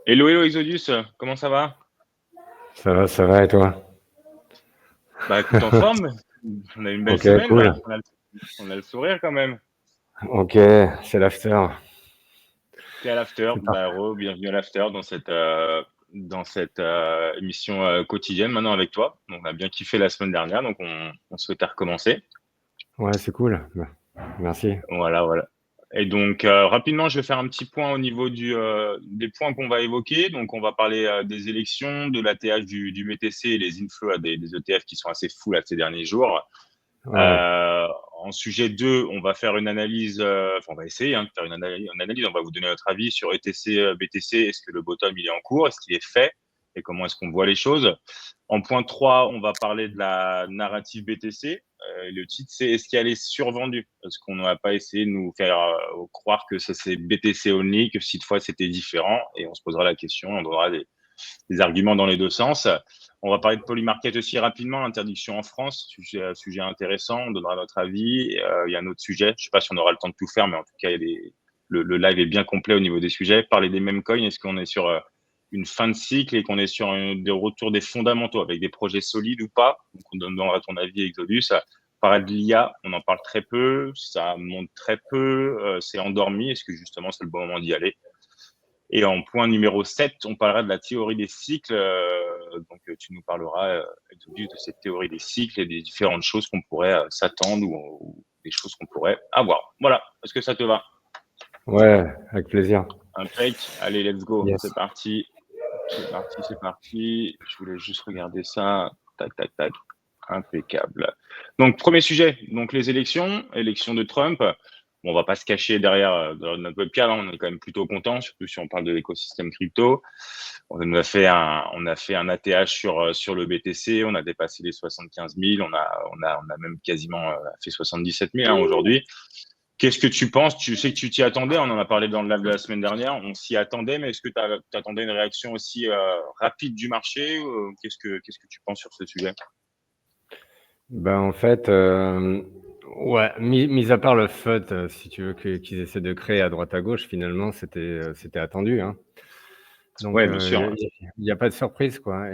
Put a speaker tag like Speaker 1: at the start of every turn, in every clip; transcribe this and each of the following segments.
Speaker 1: Hello, hello Exodus, comment ça va?
Speaker 2: Ça va et toi?
Speaker 1: Bah écoute, en forme, on a eu une belle
Speaker 2: Ok,
Speaker 1: semaine
Speaker 2: cool.
Speaker 1: là, on a le sourire quand même.
Speaker 2: Ok, c'est l'after.
Speaker 1: T'es à l'after,
Speaker 2: C'est pas.
Speaker 1: bah bienvenue à l'after dans cette émission quotidienne maintenant avec toi. Donc, on a bien kiffé la semaine dernière, donc on souhaitait recommencer.
Speaker 2: Ouais, c'est cool. Merci.
Speaker 1: Voilà, voilà. Et donc rapidement, je vais faire un petit point au niveau des points qu'on va évoquer. Donc on va parler des élections, de l'ATH du BTC et les inflows là, des ETF qui sont assez fous là, ces derniers jours.
Speaker 2: Ouais.
Speaker 1: Euh, En sujet 2, on va faire une analyse, enfin, on va essayer de faire une analyse, on va vous donner notre avis sur ETC, BTC, est-ce que le bottom il est en cours, est-ce qu'il est fait et comment est-ce qu'on voit les choses. En point 3, on va parler de la narrative BTC. Le titre, c'est est-ce qu'elle est survendue? Parce qu'on n'a pas essayé de nous faire croire que ça c'est BTC only, que cette fois c'était différent et on se posera la question, on donnera des arguments dans les deux sens. On va parler de Polymarket aussi rapidement, l'interdiction en France, sujet intéressant, on donnera notre avis. Il y a un autre sujet, je ne sais pas si on aura le temps de tout faire, mais en tout cas, le live est bien complet au niveau des sujets. Parler des mêmes coins, est-ce qu'on est sur une fin de cycle et qu'on est sur des retours des fondamentaux avec des projets solides ou pas? Donc, on donnera ton avis, Exodus. Parler de l'IA, on en parle très peu, ça monte très peu, c'est endormi. Est-ce que justement c'est le bon moment d'y aller? Et en point numéro 7, on parlera de la théorie des cycles. Donc, tu nous parleras, Exodus, de cette théorie des cycles et des différentes choses qu'on pourrait s'attendre ou des choses qu'on pourrait avoir. Voilà. Est-ce que ça te va?
Speaker 2: Ouais, avec plaisir.
Speaker 1: Impec. Allez, let's go.
Speaker 2: Yes.
Speaker 1: C'est parti. C'est parti, c'est parti. Je voulais juste regarder ça. Tac, tac, tac. Impeccable. Donc, premier sujet, donc les élections de Trump. Bon, on va pas se cacher derrière notre webcam, hein, on est quand même plutôt content, surtout si on parle de l'écosystème crypto. On a fait un ATH sur le BTC, on a dépassé les 75 000, on a même quasiment fait 77 000 hein, aujourd'hui. Qu'est-ce que tu penses? Tu sais que tu t'y attendais, on en a parlé dans le live de la semaine dernière, on s'y attendait, mais est-ce que tu attendais une réaction aussi rapide du marché? Qu'est-ce que tu penses sur ce sujet?
Speaker 2: Ben, en fait, ouais, mis à part le FUD, si tu veux, qu'ils essaient de créer à droite à gauche, finalement, c'était attendu, hein. Donc,
Speaker 1: Ouais, bien sûr.
Speaker 2: il n'y a pas de surprise, quoi.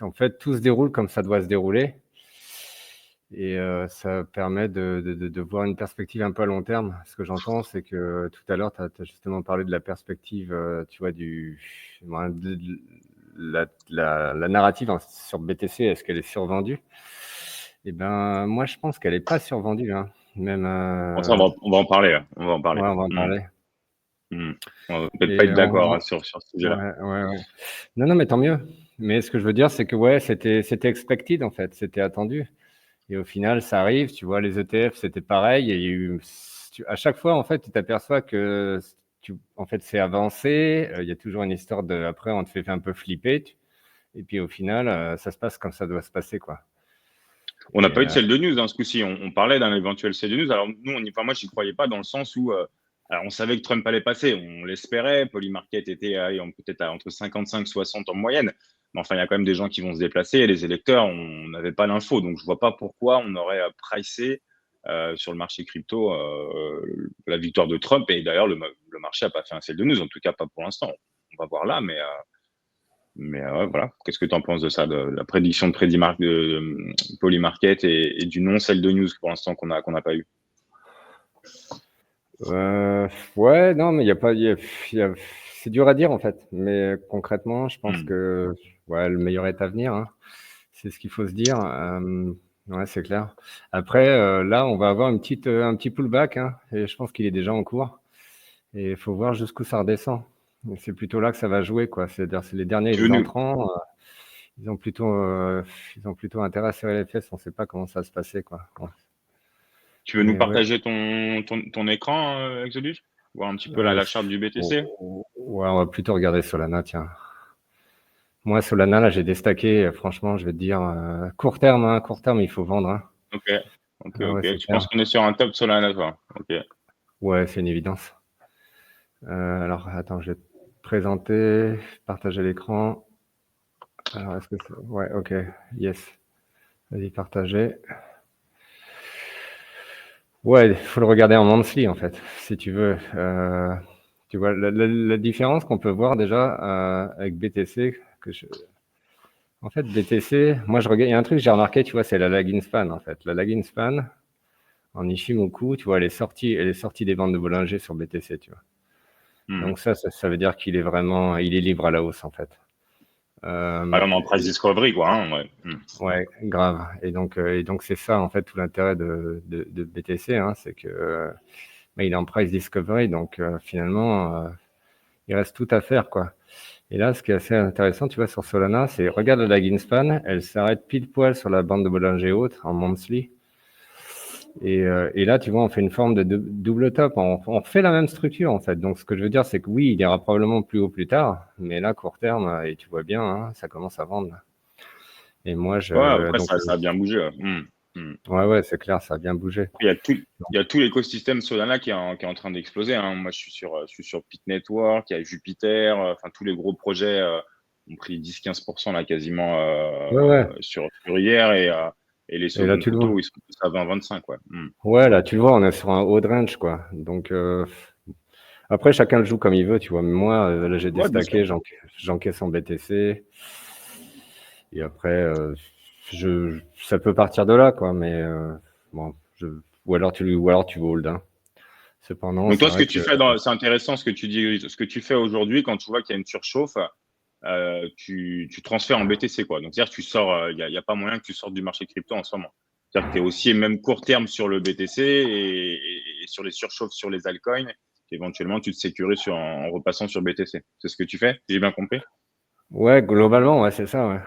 Speaker 2: En fait, tout se déroule comme ça doit se dérouler. Et ça permet de voir une perspective un peu à long terme. Ce que j'entends, c'est que tout à l'heure, tu as justement parlé de la perspective, tu vois, de la narrative sur BTC, est-ce qu'elle est survendue? Eh ben, moi, je pense qu'elle n'est pas survendue, hein. Même,
Speaker 1: Bon, ça, on va en parler, là. On va en parler.
Speaker 2: ouais, on va en
Speaker 1: Mm,
Speaker 2: parler.
Speaker 1: mm. On va peut-être pas
Speaker 2: Et
Speaker 1: être d'accord hein, sur ce sujet-là.
Speaker 2: ouais, ouais, ouais. Non, non, mais tant mieux. Mais ce que je veux dire, c'est que ouais, c'était expected en fait, c'était attendu. Et au final, ça arrive, tu vois, les ETF, c'était pareil. Et il y a eu, à chaque fois, en fait, tu t'aperçois que en fait, c'est avancé. Il y a toujours une histoire de. Après, on te fait un peu flipper. Et puis au final, ça se passe comme ça doit se passer, quoi.
Speaker 1: On n'a
Speaker 2: Et
Speaker 1: pas eu de celle de news hein, ce coup-ci. On parlait d'un éventuel celle de news. Alors, nous, enfin, moi, j'y croyais pas dans le sens où alors, on savait que Trump allait passer. On l'espérait. Polymarket était peut-être entre 55 et 60 en moyenne. Mais enfin, il y a quand même des gens qui vont se déplacer et les électeurs, on n'avait pas l'info. Donc, je vois pas pourquoi on aurait pricé sur le marché crypto la victoire de Trump. Et d'ailleurs, le marché n'a pas fait un sell de news, en tout cas pas pour l'instant. On va voir là, mais ouais, voilà. Qu'est-ce que tu en penses de ça, de la prédiction de Polymarket et du non celle de news pour l'instant qu'on n'a pas eu?
Speaker 2: euh, ouais, non, mais il y a pas. Il y a- c'est dur à dire en fait. Mais concrètement, je pense
Speaker 1: Hmm.
Speaker 2: que ouais, le meilleur est à venir, hein. C'est ce qu'il faut se dire. Ouais, c'est clair. Après, là, on va avoir un petit pullback, hein, et je pense qu'il est déjà en cours. Et il faut voir jusqu'où ça redescend. Et c'est plutôt là que ça va jouer, quoi. C'est-à-dire, c'est les derniers
Speaker 1: Tu veux
Speaker 2: les
Speaker 1: nous,
Speaker 2: entrants, ils ont plutôt, ils ont plutôt intérêt à serrer les fesses. On ne sait pas comment ça va se passer, quoi. Ouais.
Speaker 1: tu veux nous
Speaker 2: Mais ouais,
Speaker 1: partager ton écran, Exodus? Voir un petit peu la charte du BTC?
Speaker 2: ouais, on va plutôt regarder Solana, tiens. Moi, Solana, là, j'ai déstacké. Franchement, je vais te dire, court terme, hein, court terme, il faut vendre, hein.
Speaker 1: Ok, ok,
Speaker 2: Ah ouais,
Speaker 1: ok.
Speaker 2: c'est
Speaker 1: Tu
Speaker 2: clair.
Speaker 1: penses qu'on est sur un top Solana, toi? Ok.
Speaker 2: Ouais, c'est une évidence. Alors, attends, je vais te présenter, partager l'écran. Alors, est-ce que c'est... Ouais, ok, yes. Vas-y, partager. Ouais, il faut le regarder en monthly, en fait, si tu veux. Tu vois, la différence qu'on peut voir déjà avec BTC, en fait, BTC, moi, je regarde, il y a un truc que j'ai remarqué, tu vois, c'est la lagging span, en fait. La lagging span, en Ishimoku, tu vois, elle est sortie des bandes de Bollinger sur BTC, tu vois.
Speaker 1: Mhm.
Speaker 2: Donc ça veut dire qu'il est vraiment, il est libre à la hausse, en fait.
Speaker 1: Ah, on est en price discovery, quoi. Hein, ouais. Mhm.
Speaker 2: Ouais, grave. Et donc c'est ça, en fait, tout l'intérêt de BTC, hein, c'est que il est en price discovery, donc finalement, il reste tout à faire, quoi. Et là, ce qui est assez intéressant, tu vois, sur Solana, c'est regarde la lagging span, elle s'arrête pile poil sur la bande de Bollinger haute en monthly. Et là, tu vois, on fait une forme de double top. On refait la même structure, en fait. Donc, ce que je veux dire, c'est que oui, il ira probablement plus haut plus tard, mais là, court terme, et tu vois bien, hein, ça commence à vendre, là. Et moi,
Speaker 1: Ouais, après, ça a bien bougé. Mhm. Mhm.
Speaker 2: ouais, c'est clair, ça a bien bougé.
Speaker 1: Il y a tout l'écosystème Solana qui est en train d'exploser. Hein. Moi, je suis sur Pit Network, il y a Jupiter, enfin, tous les gros projets ont pris 10-15% là quasiment
Speaker 2: Ouais.
Speaker 1: sur hier et les
Speaker 2: Et là,
Speaker 1: seconds
Speaker 2: tu le vois.
Speaker 1: couteaux, ils sont tous à 20-25. Ouais. Hmm.
Speaker 2: Ouais, là, tu le vois, on est sur un haut de range, quoi. Donc, après, chacun le joue comme il veut, tu vois. Mais moi, là, j'ai
Speaker 1: Ouais, bien sûr.
Speaker 2: déstacké, j'encaisse en BTC. Et après, ça peut partir de là, quoi. Mais bon, ou alors tu hold, hein. Cependant,
Speaker 1: Donc
Speaker 2: c'est
Speaker 1: toi, ce que
Speaker 2: vrai
Speaker 1: tu
Speaker 2: que
Speaker 1: fais c'est intéressant ce que tu dis, ce que tu fais aujourd'hui quand tu vois qu'il y a une surchauffe, tu transfères en BTC, quoi. Donc, c'est-à-dire que tu sors, y a pas moyen que tu sortes du marché crypto en ce moment. C'est-à-dire que tu es aussi même court terme sur le BTC et sur les surchauffes sur les altcoins, éventuellement tu te sécurises en repassant sur BTC. C'est ce que tu fais, si j'ai bien compris?
Speaker 2: ouais, globalement, ouais, c'est ça, ouais.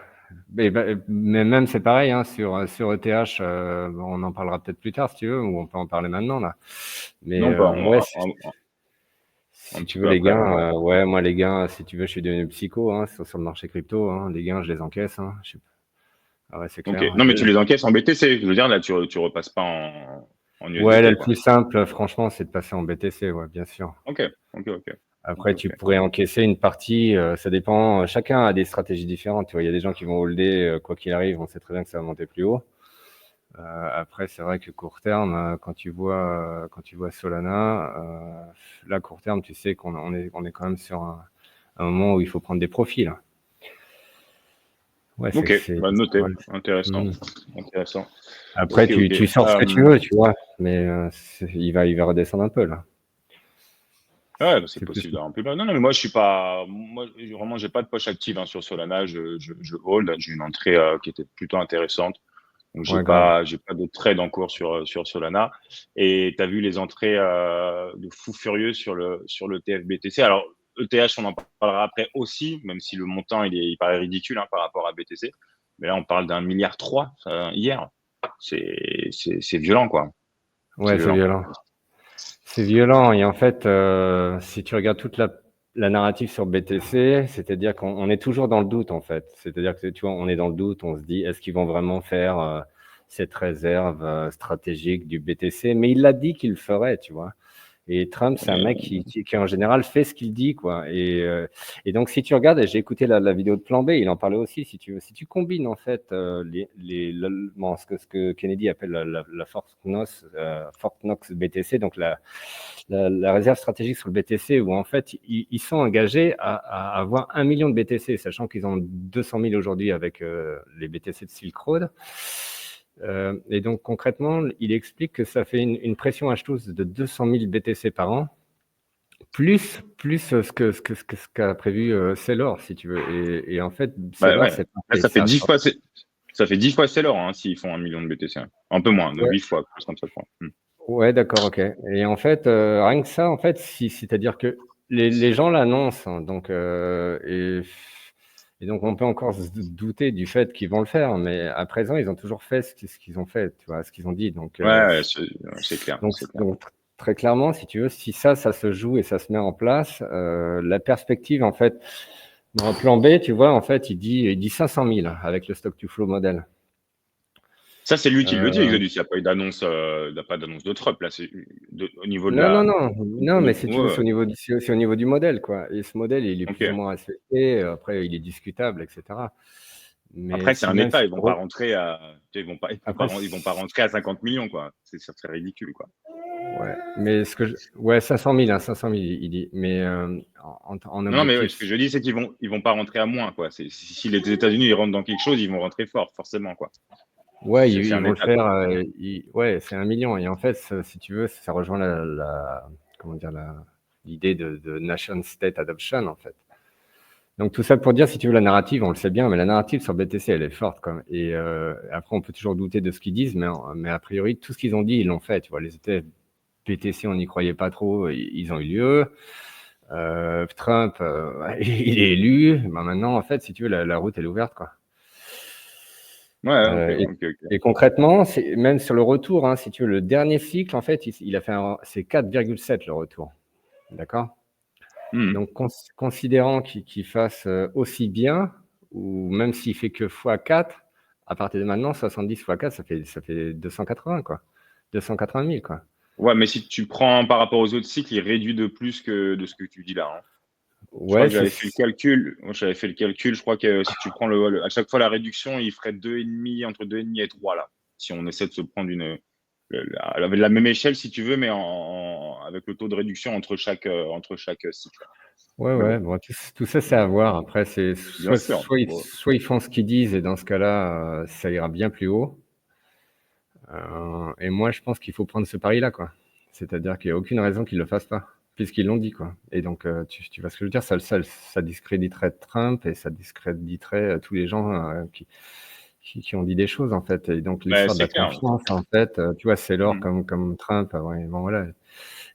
Speaker 2: Mais même c'est pareil, hein, sur ETH, bon, on en parlera peut-être plus tard si tu veux, ou on peut en parler maintenant là. Mais
Speaker 1: Non, pas
Speaker 2: ouais,
Speaker 1: un
Speaker 2: si
Speaker 1: petit
Speaker 2: tu veux
Speaker 1: peu
Speaker 2: les
Speaker 1: après, ouais.
Speaker 2: gains, ouais, moi les gains, si tu veux, je suis devenu psycho, hein, sur le marché crypto, hein, les gains, je les encaisse, hein. Ah ouais, c'est
Speaker 1: Ok.
Speaker 2: clair.
Speaker 1: Non, mais tu les encaisses en BTC. Je veux dire, là, tu repasses pas en
Speaker 2: Ouais, là,
Speaker 1: USDT,
Speaker 2: le
Speaker 1: quoi.
Speaker 2: plus simple, franchement, c'est de passer en BTC, ouais, bien sûr.
Speaker 1: Ok, ok, ok. Ok,
Speaker 2: Après, tu
Speaker 1: ok.
Speaker 2: pourrais encaisser une partie, ça dépend, chacun a des stratégies différentes. Tu vois, il y a des gens qui vont holder, quoi qu'il arrive, on sait très bien que ça va monter plus haut. Après, c'est vrai que court terme, quand tu vois Solana, là, court terme, tu sais qu'on est quand même sur un moment où il faut prendre des profils, là. Ouais,
Speaker 1: Ok, bah, noté.
Speaker 2: voilà.
Speaker 1: Intéressant.
Speaker 2: Mhm.
Speaker 1: Intéressant.
Speaker 2: Après,
Speaker 1: Ok, ok.
Speaker 2: tu sors ce que tu veux, tu vois, mais il va redescendre un peu, là.
Speaker 1: Ouais, bah, c'est
Speaker 2: C'est plus.
Speaker 1: possible d'avoir un peu bas. Non, non, mais moi, je suis pas. Moi, vraiment, j'ai pas de poche active hein, sur Solana. Je hold. J'ai une entrée qui était plutôt intéressante. Donc,
Speaker 2: Ouais, grave.
Speaker 1: j'ai pas de trade en cours sur Solana. Et tu as vu les entrées de fou furieux sur le TF-BTC. Alors, ETH, on en parlera après aussi, même si le montant, il paraît ridicule hein, par rapport à BTC. Mais là, on parle d'un milliard trois hier. C'est violent, quoi. C'est
Speaker 2: Ouais, c'est
Speaker 1: violent.
Speaker 2: violent. C'est violent. Et en fait, si tu regardes toute la narrative sur BTC, c'est-à-dire qu'on est toujours dans le doute, en fait. C'est-à-dire que, tu vois, on est dans le doute, on se dit, est-ce qu'ils vont vraiment faire cette réserve stratégique du BTC? Mais il l'a dit qu'il le ferait, tu vois. Et Trump, c'est un mec qui, en général fait ce qu'il dit, quoi. Et donc, si tu regardes, et j'ai écouté la vidéo de Plan B, il en parlait aussi, si tu veux, si tu combines en fait ce que Kennedy appelle la Fort Knox BTC, donc la réserve stratégique sur le BTC, où en fait ils sont engagés à avoir 1 million de BTC, sachant qu'ils ont 200 000 aujourd'hui avec les BTC de Silk Road. Et donc concrètement, il explique que ça fait une pression acheteuse de 200 000 BTC par an, plus ce qu'a prévu Sailor, si tu veux. Et en fait,
Speaker 1: Bah
Speaker 2: Sailor,
Speaker 1: ouais.
Speaker 2: c'est
Speaker 1: Là,
Speaker 2: pareil, c'est un short.
Speaker 1: ça fait 10 fois Sailor hein, s'ils font 1 million de BTC. Hein. Un peu moins, de
Speaker 2: Ouais,
Speaker 1: 8 fois, plus comme ça, je crois. Hmm.
Speaker 2: ouais, d'accord, ok. Et en fait, rien que ça, en fait, c'est-à-dire que les gens l'annoncent, hein, donc et donc on peut encore se douter du fait qu'ils vont le faire, mais à présent, ils ont toujours fait ce qu'ils ont fait, tu vois, ce qu'ils ont dit. Donc,
Speaker 1: Ouais, c'est clair,
Speaker 2: Donc,
Speaker 1: c'est clair.
Speaker 2: donc, très clairement, si tu veux, si ça se joue et ça se met en place, la perspective, en fait, dans le plan B, tu vois, en fait, il dit 500 000 avec le stock to flow modèle.
Speaker 1: Ça, c'est lui qui le dit,
Speaker 2: Euh,
Speaker 1: Exodus. Il n'y a pas eu d'annonce, il n'y a pas d'annonce de Trump, là. C'est au niveau de
Speaker 2: non, non,
Speaker 1: la.
Speaker 2: non, non, mais si tu veux,
Speaker 1: Ouais,
Speaker 2: c'est au niveau du modèle, quoi. Et ce modèle, il est plus ou
Speaker 1: ok.
Speaker 2: moins respecté. Après, il est discutable, etc. Mais
Speaker 1: Après, c'est
Speaker 2: si
Speaker 1: un
Speaker 2: même
Speaker 1: État,
Speaker 2: si
Speaker 1: ils vont pas rentrer à. Ils vont pas
Speaker 2: après,
Speaker 1: rentrer à 50 millions, quoi. Ça serait ridicule, quoi.
Speaker 2: Ouais, mais ouais, 500 000, hein, 500 000, il dit. Mais en
Speaker 1: Non, mais ouais,
Speaker 2: objectif,
Speaker 1: ce que je dis, c'est qu'ils vont pas rentrer à moins, quoi. Si les États-Unis ils rentrent dans quelque chose, ils vont rentrer fort, forcément, quoi.
Speaker 2: ouais,
Speaker 1: C'est
Speaker 2: ils
Speaker 1: un
Speaker 2: vont le
Speaker 1: État,
Speaker 2: faire.
Speaker 1: quoi.
Speaker 2: Ouais, c'est 1 million. Et en fait, si tu veux, ça rejoint comment dire, l'idée de nation state adoption, en fait. Donc tout ça pour dire, si tu veux, la narrative, on le sait bien, mais la narrative sur BTC, elle est forte quand même. Et après, on peut toujours douter de ce qu'ils disent, mais a priori, tout ce qu'ils ont dit, ils l'ont fait. Tu vois, les ETF BTC, on n'y croyait pas trop, ils ont eu lieu. Trump, il est élu. Ben maintenant, en fait, si tu veux, la route, elle est ouverte, quoi.
Speaker 1: Ouais, ok,
Speaker 2: Euh, et,
Speaker 1: ok, ok.
Speaker 2: et concrètement, même sur le retour, hein, si tu veux, le dernier cycle, en fait, il a fait c'est 4,7 le retour. D'accord?
Speaker 1: Mhm.
Speaker 2: Donc, considérant qu'il fasse aussi bien, ou même s'il fait que x4, à partir de maintenant, 70 x4, ça fait 280, quoi. 280 000, quoi.
Speaker 1: Ouais, mais si tu prends par rapport aux autres cycles, il réduit de plus que de ce que tu dis là, hein. Je crois
Speaker 2: Ouais,
Speaker 1: que j'avais fait le calcul. Moi, j'avais fait le calcul. Je crois que si tu prends à chaque fois la réduction, il ferait 2,5, entre 2,5 et 3 là. Si on essaie de se prendre la même échelle, si tu veux, mais avec le taux de réduction entre chaque cycle.
Speaker 2: ouais,
Speaker 1: Mais bon,
Speaker 2: ouais. Bon, tout ça, c'est à voir. Après, c'est
Speaker 1: bien sûr. Bon.
Speaker 2: soit ils font ce qu'ils disent, et dans ce cas-là, ça ira bien plus haut. Et moi, je pense qu'il faut prendre ce pari-là, quoi. C'est-à-dire qu'il n'y a aucune raison qu'ils ne le fassent pas, puisqu'ils l'ont dit, quoi. Et donc, tu vois ce que je veux dire, ça discréditerait Trump et ça discréditerait tous les gens qui ont dit des choses, en fait. Et donc,
Speaker 1: Mais
Speaker 2: l'histoire de
Speaker 1: c'est
Speaker 2: la
Speaker 1: clair.
Speaker 2: confiance, en fait, tu vois, c'est l'or
Speaker 1: Mhm.
Speaker 2: comme Trump. Ouais, bon, voilà.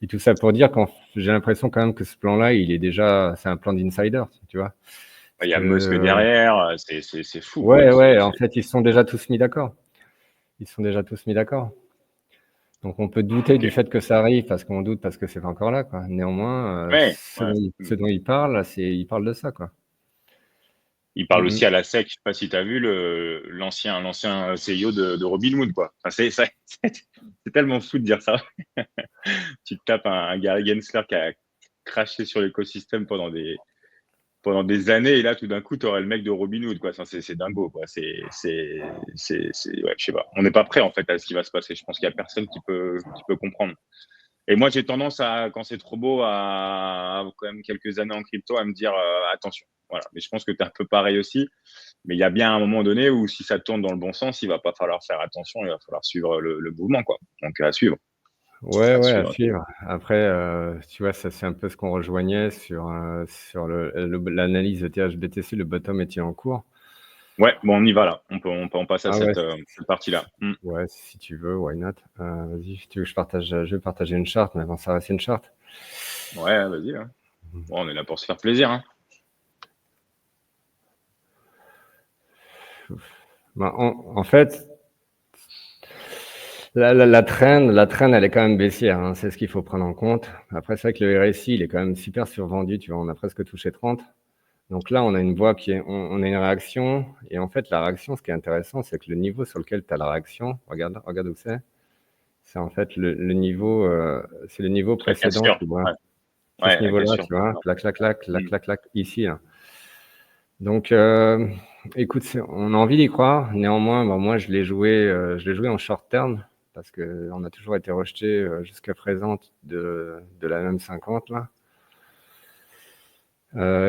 Speaker 2: Et tout ça pour dire que j'ai l'impression quand même que ce plan-là, c'est un plan d'insider, tu vois.
Speaker 1: Il
Speaker 2: Parce
Speaker 1: y a Musk
Speaker 2: que,
Speaker 1: derrière. C'est fou, quoi.
Speaker 2: ouais, ouais, en fait, ils sont déjà tous mis d'accord. Ils sont déjà tous mis d'accord. Donc on peut douter
Speaker 1: Ok.
Speaker 2: du fait que ça arrive parce qu'on doute parce que c'est pas encore là, quoi. Néanmoins,
Speaker 1: Ouais, ouais.
Speaker 2: ce dont il parle, il parle de ça, quoi.
Speaker 1: Il parle
Speaker 2: Mm,
Speaker 1: aussi à la SEC. Je sais pas si tu as vu l'ancien CEO de Robinhood, quoi. Enfin, c'est tellement fou de dire ça. Tu te tapes un Gary Gensler qui a craché sur l'écosystème pendant des années, et là, tout d'un coup, tu aurais le mec de Robinhood, quoi. Ça, c'est dingo, quoi. Ouais, je sais pas. On n'est pas prêt, en fait, à ce qui va se passer. Je pense qu'il y a personne qui peut comprendre. Et moi, j'ai tendance à, quand c'est trop beau, à quand même quelques années en crypto, à me dire attention. Voilà. Mais je pense que tu es un peu pareil aussi. Mais il y a bien un moment donné où si ça tourne dans le bon sens, il va pas falloir faire attention, il va falloir suivre le mouvement, quoi. Donc à suivre,
Speaker 2: ouais,
Speaker 1: à
Speaker 2: ouais, à
Speaker 1: suivre.
Speaker 2: suivre. Après, tu vois, ça c'est un peu ce qu'on rejoignait sur l'analyse de THBTC, le bottom est-il en cours?
Speaker 1: Ouais, bon, on y va là. On peut en passer à
Speaker 2: Ah ouais,
Speaker 1: cette partie-là.
Speaker 2: ouais, si tu veux, why not? Vas-y, si tu veux que je vais partager une charte, mais bon, ça reste une charte.
Speaker 1: Ouais, vas-y, hein. Bon, on est là pour se faire plaisir, hein.
Speaker 2: Ben, en fait, la trend, elle est quand même baissière, hein, c'est ce qu'il faut prendre en compte. Après, c'est vrai que le RSI, il est quand même super survendu, tu vois, on a presque touché 30. Donc là, on a une voie on a une réaction, et en fait, la réaction, ce qui est intéressant, c'est que le niveau sur lequel tu as la réaction, regarde où c'est en fait le niveau, c'est le niveau
Speaker 1: La
Speaker 2: précédent,
Speaker 1: cassure.
Speaker 2: tu vois.
Speaker 1: Ouais,
Speaker 2: C'est ce
Speaker 1: ouais, la
Speaker 2: niveau-là,
Speaker 1: cassure.
Speaker 2: tu vois, clac, clac, clac, clac,
Speaker 1: Mm.
Speaker 2: clac, clac, ici, là. Donc, écoute, on a envie d'y croire. Néanmoins, bon, moi, je l'ai joué en short term parce que on a toujours été rejeté jusqu'à présent de la même 50 là.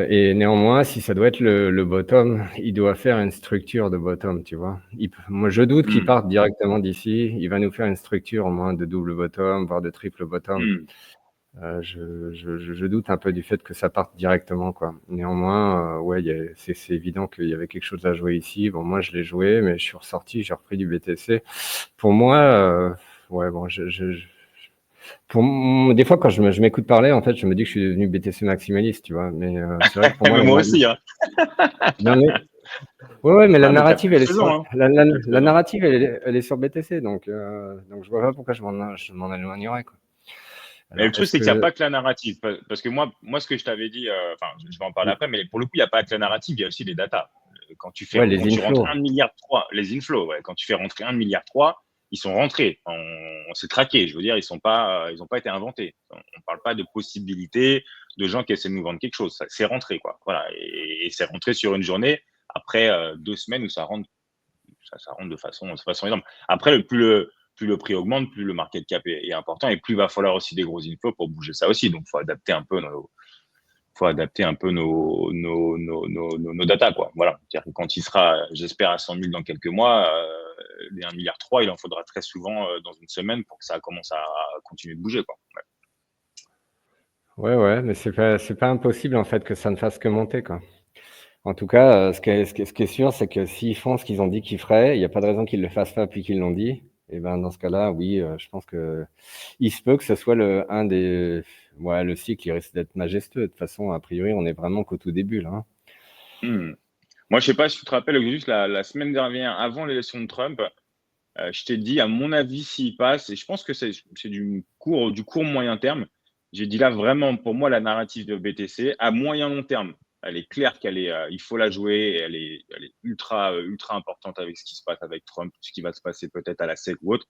Speaker 2: Et néanmoins, si ça doit être le bottom, il doit faire une structure de bottom, tu vois. Moi, je doute qu'il
Speaker 1: Mm.
Speaker 2: parte directement d'ici. Il va nous faire une structure au moins de double bottom, voire de triple bottom.
Speaker 1: Mm.
Speaker 2: Je doute un peu du fait que ça parte directement, quoi. Néanmoins, ouais, c'est évident qu'il y avait quelque chose à jouer ici. Bon, moi, je l'ai joué, mais je suis ressorti, j'ai repris du BTC. Pour moi, ouais, bon, des fois, quand je m'écoute parler, en fait, je me dis que je suis devenu BTC maximaliste, tu vois. Mais c'est vrai que pour moi,
Speaker 1: Mais moi aussi, hein.
Speaker 2: non, mais, ouais, ouais, mais la
Speaker 1: Ah, mais t'as
Speaker 2: narrative,
Speaker 1: peut-être
Speaker 2: elle est sur,
Speaker 1: raison, hein.
Speaker 2: la
Speaker 1: T'as peut-être raison.
Speaker 2: narrative, elle est sur BTC, donc je vois pas pourquoi je m'en éloignerais, quoi.
Speaker 1: Mais le
Speaker 2: Alors,
Speaker 1: truc,
Speaker 2: est-ce
Speaker 1: c'est qu'il n'y a
Speaker 2: que,
Speaker 1: pas que la narrative. Parce que moi, ce que je t'avais dit, enfin, je vais en parler après, mais pour le coup, il n'y a pas que la narrative, il y a aussi les datas.
Speaker 2: ouais, les
Speaker 1: Quand tu rentres
Speaker 2: inflows.
Speaker 1: 1,3 milliard, les inflows, ouais, quand tu fais rentrer 1,3 milliard, ils sont rentrés. On s'est traqué. Je veux dire, ils ont pas été inventés. On ne parle pas de possibilités de gens qui essaient de nous vendre quelque chose. C'est rentré, quoi. Voilà. Et c'est rentré sur une journée après 2 semaines où ça rentre de façon énorme. Après, plus le prix augmente, plus le market cap est important et plus il va falloir aussi des gros infos pour bouger ça aussi. Donc, faut adapter un peu nos datas, quoi. Voilà. C'est-à-dire que quand il sera, j'espère, à 100 000 dans quelques mois, les 1,3 milliard, il en faudra très souvent dans une semaine pour que ça commence à continuer de bouger, quoi.
Speaker 2: Ouais, mais c'est pas impossible en fait que ça ne fasse que monter, quoi. En tout cas, ce qui est sûr, c'est que s'ils font ce qu'ils ont dit qu'ils feraient, il n'y a pas de raison qu'ils le fassent pas puis qu'ils l'ont dit. Et ben dans ce cas-là, oui, je pense que il se peut que ce soit le cycle, il risque d'être majestueux. De toute façon, a priori, on est vraiment qu'au tout début là, hein.
Speaker 1: Moi, je sais pas si tu te rappelles, juste la semaine dernière, avant l'élection de Trump, je t'ai dit, à mon avis, s'il passe, et je pense que c'est du court moyen terme, j'ai dit là, vraiment, pour moi, la narrative de BTC, à moyen long terme, elle est claire il faut la jouer, et elle est ultra importante avec ce qui se passe avec Trump, ce qui va se passer peut-être à la SEC ou autre.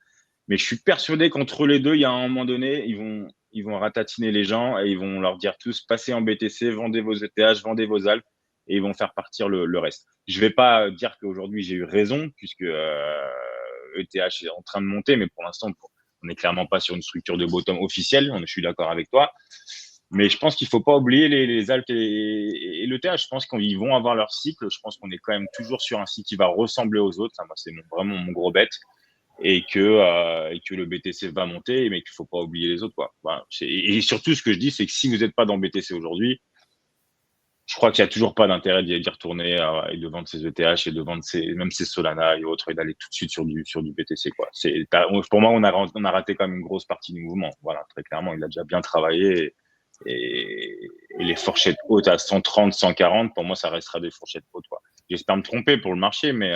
Speaker 1: Mais je suis persuadé qu'entre les deux, il y a un moment donné, ils vont ratatiner les gens et ils vont leur dire tous, passez en BTC, vendez vos ETH, vendez vos ALP, et ils vont faire partir le reste. Je vais pas dire qu'aujourd'hui j'ai eu raison, puisque ETH est en train de monter, mais pour l'instant, on n'est clairement pas sur une structure de bottom officielle. Je suis d'accord avec toi. Mais je pense qu'il ne faut pas oublier les ALP et l'ETH. Je pense qu'ils vont avoir leur cycle. Je pense qu'on est quand même toujours sur un cycle qui va ressembler aux autres. Ça, moi, c'est vraiment mon gros bet. Et que le BTC va monter, mais qu'il ne faut pas oublier les autres, quoi. Voilà. Et surtout, ce que je dis, c'est que si vous n'êtes pas dans BTC aujourd'hui, je crois qu'il n'y a toujours pas d'intérêt d'y retourner et de vendre ses ETH et de vendre même ses Solana et autres et d'aller tout de suite sur du BTC, quoi. Pour moi, on a raté quand même une grosse partie du mouvement. Voilà, très clairement, il a déjà bien travaillé et les fourchettes hautes à 130, 140, pour moi, ça restera des fourchettes hautes, quoi. J'espère me tromper pour le marché, mais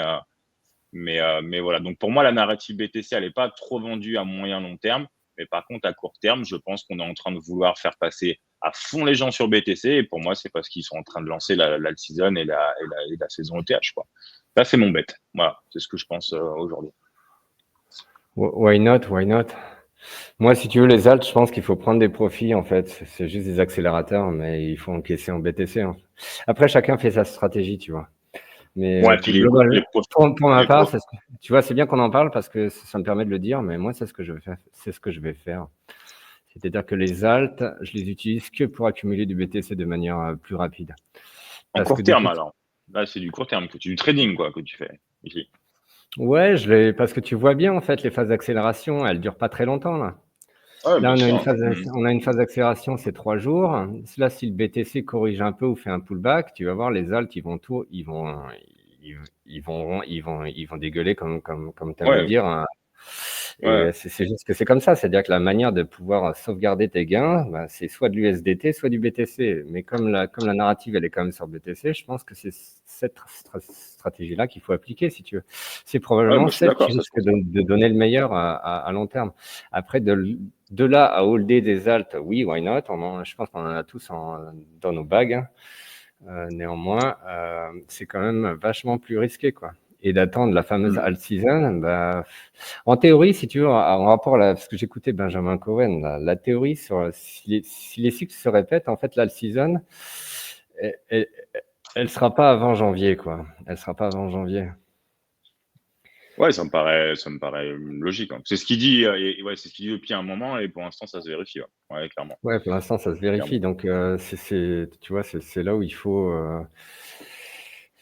Speaker 1: voilà. Donc, pour moi, la narrative BTC, elle n'est pas trop vendue à moyen long terme. Mais par contre, à court terme, je pense qu'on est en train de vouloir faire passer à fond les gens sur BTC. Et pour moi, c'est parce qu'ils sont en train de lancer l'alt season et la saison ETH, quoi. Ça, c'est mon bet. Voilà, c'est ce que je pense aujourd'hui.
Speaker 2: Why not? Moi, si tu veux, les alts, je pense qu'il faut prendre des profits, en fait. C'est juste des accélérateurs, mais il faut encaisser en BTC, hein. Après, chacun fait sa stratégie, tu vois. Mais
Speaker 1: Ouais, puis
Speaker 2: pour ma part, tu vois, c'est bien qu'on en parle parce que ça me permet de le dire, mais moi, c'est ce que je vais faire. C'est ce que je vais faire. C'est-à-dire que les alts, je les utilise que pour accumuler du BTC de manière plus rapide.
Speaker 1: En court terme, alors. Là, c'est du court terme, du trading, quoi, que tu fais ici.
Speaker 2: Ouais, parce que tu vois bien, en fait, les phases d'accélération, elles durent pas très longtemps, là.
Speaker 1: Ouais,
Speaker 2: Là,
Speaker 1: bien
Speaker 2: on a une phase d'accélération, c'est 3 jours. Là, si le BTC corrige un peu ou fait un pullback, tu vas voir les alts, ils vont dégueuler comme tu aimes le dire, hein. Et
Speaker 1: Ouais.
Speaker 2: c'est juste que c'est comme ça. C'est-à-dire que la manière de pouvoir sauvegarder tes gains, bah, c'est soit de l'USDT, soit du BTC. Mais comme la narrative, elle est quand même sur BTC, je pense que c'est cette stratégie-là qu'il faut appliquer, si tu veux. C'est probablement
Speaker 1: Moi, je suis
Speaker 2: celle qui
Speaker 1: d'accord, ça se
Speaker 2: risque de donner le meilleur à long terme. Après, de là à holder des alts, oui, why not? Je pense qu'on en a tous dans nos bagues, hein. Néanmoins, c'est quand même vachement plus risqué, quoi. Et d'attendre la fameuse alt season, bah, en théorie, si tu veux, en rapport parce que j'écoutais Benjamin Cohen, la théorie sur si les cycles se répètent, en fait, l'alt season, elle sera pas avant janvier, quoi. Elle sera pas avant janvier.
Speaker 1: Ouais, ça me paraît logique, hein. C'est ce qu'il dit, c'est ce qu'il dit depuis un moment, et pour l'instant, ça se vérifie, ouais, clairement.
Speaker 2: Ouais, pour l'instant, ça se vérifie. Donc, tu vois, c'est là où il faut.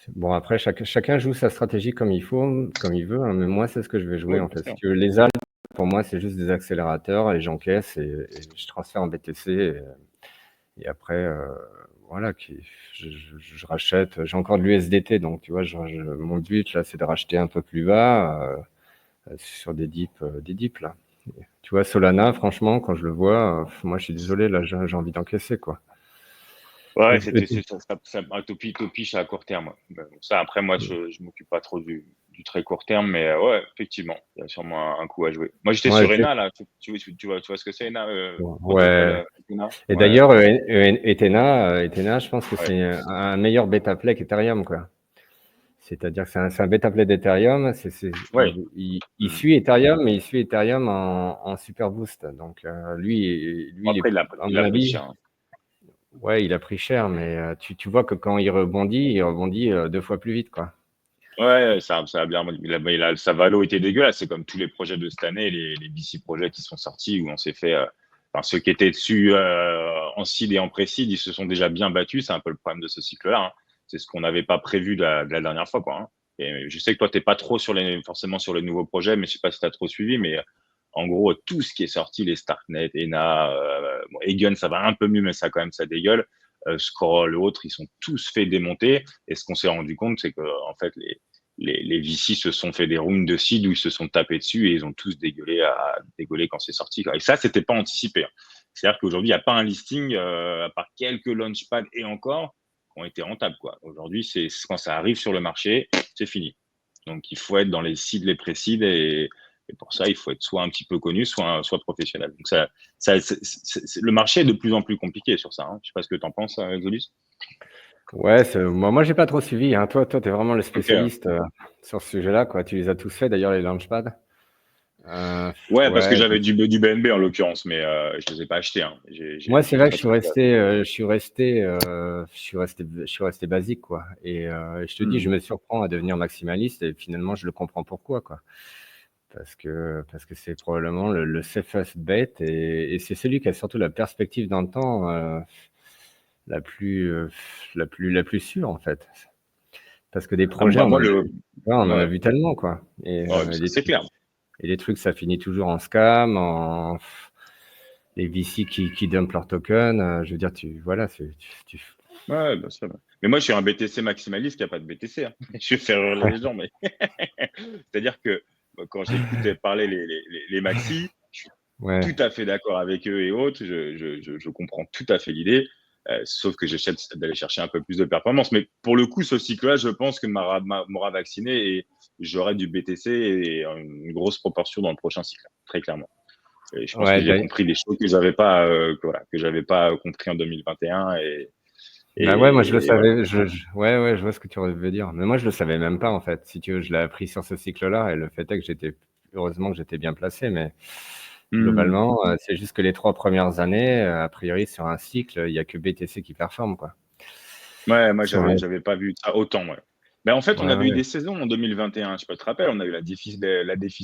Speaker 2: Bon, après, chacun joue sa stratégie comme il faut, comme il veut, hein, mais moi, c'est ce que je vais jouer,
Speaker 1: Ouais,
Speaker 2: en
Speaker 1: bien
Speaker 2: fait.
Speaker 1: sûr.
Speaker 2: Si tu veux, les alts, pour moi, c'est juste des accélérateurs et j'encaisse et je transfère en BTC et après, voilà, je rachète. J'ai encore de l'USDT, donc tu vois, mon but là, c'est de racheter un peu plus bas sur des dips là. Tu vois, Solana, franchement, quand je le vois, moi, je suis désolé, là, j'ai envie d'encaisser, quoi.
Speaker 1: Ouais, ça topiche à court terme, ouais. Ben, bon, ça, après, moi, je m'occupe pas trop du très court terme, mais ouais, effectivement, il y a sûrement un coup à jouer. Moi, j'étais
Speaker 2: Ouais,
Speaker 1: sur ENA, là. Tu vois ce que c'est, ENA,
Speaker 2: ouais.
Speaker 1: protocole ENA?
Speaker 2: Et
Speaker 1: Ouais,
Speaker 2: d'ailleurs, Ethena, je pense que c'est un meilleur bêta play qu'Ethereum, quoi. C'est-à-dire que c'est un bêta play d'Ethereum.
Speaker 1: ouais.
Speaker 2: Il suit Ethereum, mais il suit Ethereum en super boost. Donc, lui,
Speaker 1: Bon,
Speaker 2: il est,
Speaker 1: après,
Speaker 2: à
Speaker 1: il
Speaker 2: mon
Speaker 1: a pris
Speaker 2: avis,
Speaker 1: cher, hein.
Speaker 2: ouais, il a pris cher, mais tu vois que quand il rebondit 2 fois plus vite, quoi.
Speaker 1: Ouais, ça a bien. Sa valo était dégueulasse. C'est comme tous les projets de cette année, les VC projets qui sont sortis où on s'est fait. Enfin, ceux qui étaient dessus en seed et en pré-seed, ils se sont déjà bien battus. C'est un peu le problème de ce cycle-là, hein. C'est ce qu'on n'avait pas prévu de la dernière fois, quoi, hein. Et je sais que toi, t'es pas trop forcément sur les nouveaux projets, mais je sais pas si tu as trop suivi, mais en gros, tout ce qui est sorti, les Starknet, ENA, bon, Egon, ça va un peu mieux, mais ça quand même, ça dégueule. Scroll, autres, ils sont tous fait démonter. Et ce qu'on s'est rendu compte, c'est que en fait, les VC se sont fait des rounds de seed où ils se sont tapés dessus et ils ont tous dégueulé quand c'est sorti, quoi. Et ça, c'était pas anticipé, hein. C'est-à-dire qu'aujourd'hui, il n'y a pas un listing, à part quelques launchpads et encore, qui ont été rentables, quoi. Aujourd'hui, c'est quand ça arrive sur le marché, c'est fini. Donc, il faut être dans les seeds, les pré-seeds et pour ça, il faut être soit un petit peu connu, soit professionnel. Donc, le marché est de plus en plus compliqué sur ça, hein. Je sais pas ce que tu en penses, Exodus.
Speaker 2: Ouais, moi, j'ai pas trop suivi, hein. Toi, t'es vraiment le
Speaker 1: Ok.
Speaker 2: spécialiste sur ce sujet-là, quoi. Tu les as tous faits, d'ailleurs, les launchpads.
Speaker 1: Ouais, parce que
Speaker 2: Ouais.
Speaker 1: j'avais du BNB en l'occurrence, mais je les ai pas achetés, hein.
Speaker 2: Moi, c'est
Speaker 1: J'ai
Speaker 2: vrai que
Speaker 1: très très peu.
Speaker 2: je suis resté basique, quoi. Et je te dis, je
Speaker 1: Hmm.
Speaker 2: me surprends à devenir maximaliste et finalement, je le comprends pourquoi, quoi. Parce que c'est probablement le safest bet et c'est celui qui a surtout la perspective dans le temps la plus, la plus sûre, en fait. Parce que des
Speaker 1: Ah,
Speaker 2: projets,
Speaker 1: bah, moi,
Speaker 2: on en a
Speaker 1: ouais,
Speaker 2: vu tellement, quoi.
Speaker 1: ouais, ça c'est clair.
Speaker 2: Et les trucs, ça finit toujours en scam, les VC qui dumpent leurs tokens. Je veux dire, voilà,
Speaker 1: Ouais, bien sûr. Mais moi, je suis un BTC maximaliste qui a pas de BTC, hein. Je vais faire hurler les gens, mais c'est-à-dire que quand j'écoutais parler les maxi, je suis
Speaker 2: ouais,
Speaker 1: tout à fait d'accord avec eux et autres. Je comprends tout à fait l'idée, sauf que j'essaie d'aller chercher un peu plus de performance. Mais pour le coup, ce cycle-là, je pense que m'aura vacciné et j'aurai du BTC et une grosse proportion dans le prochain cycle, très clairement. Et je pense que
Speaker 2: ouais,
Speaker 1: j'ai compris des choses que j'avais pas compris en 2021
Speaker 2: bah ouais, moi je le
Speaker 1: et voilà.
Speaker 2: savais, ouais, ouais, je vois ce que tu veux dire. Mais moi je le savais même pas en fait. Si tu veux, je l'ai appris sur ce cycle-là et le fait est que heureusement que j'étais bien placé, mais
Speaker 1: Hmm.
Speaker 2: globalement, c'est juste que les 3 premières années, a priori sur un cycle, il y a que BTC qui performe, quoi.
Speaker 1: Ouais, moi,
Speaker 2: Sur un-
Speaker 1: j'avais pas vu ça autant, ouais. Mais en fait, on
Speaker 2: Ouais,
Speaker 1: avait eu
Speaker 2: ouais.
Speaker 1: des saisons en 2021. Je sais pas, tu te rappelles, on a eu la défi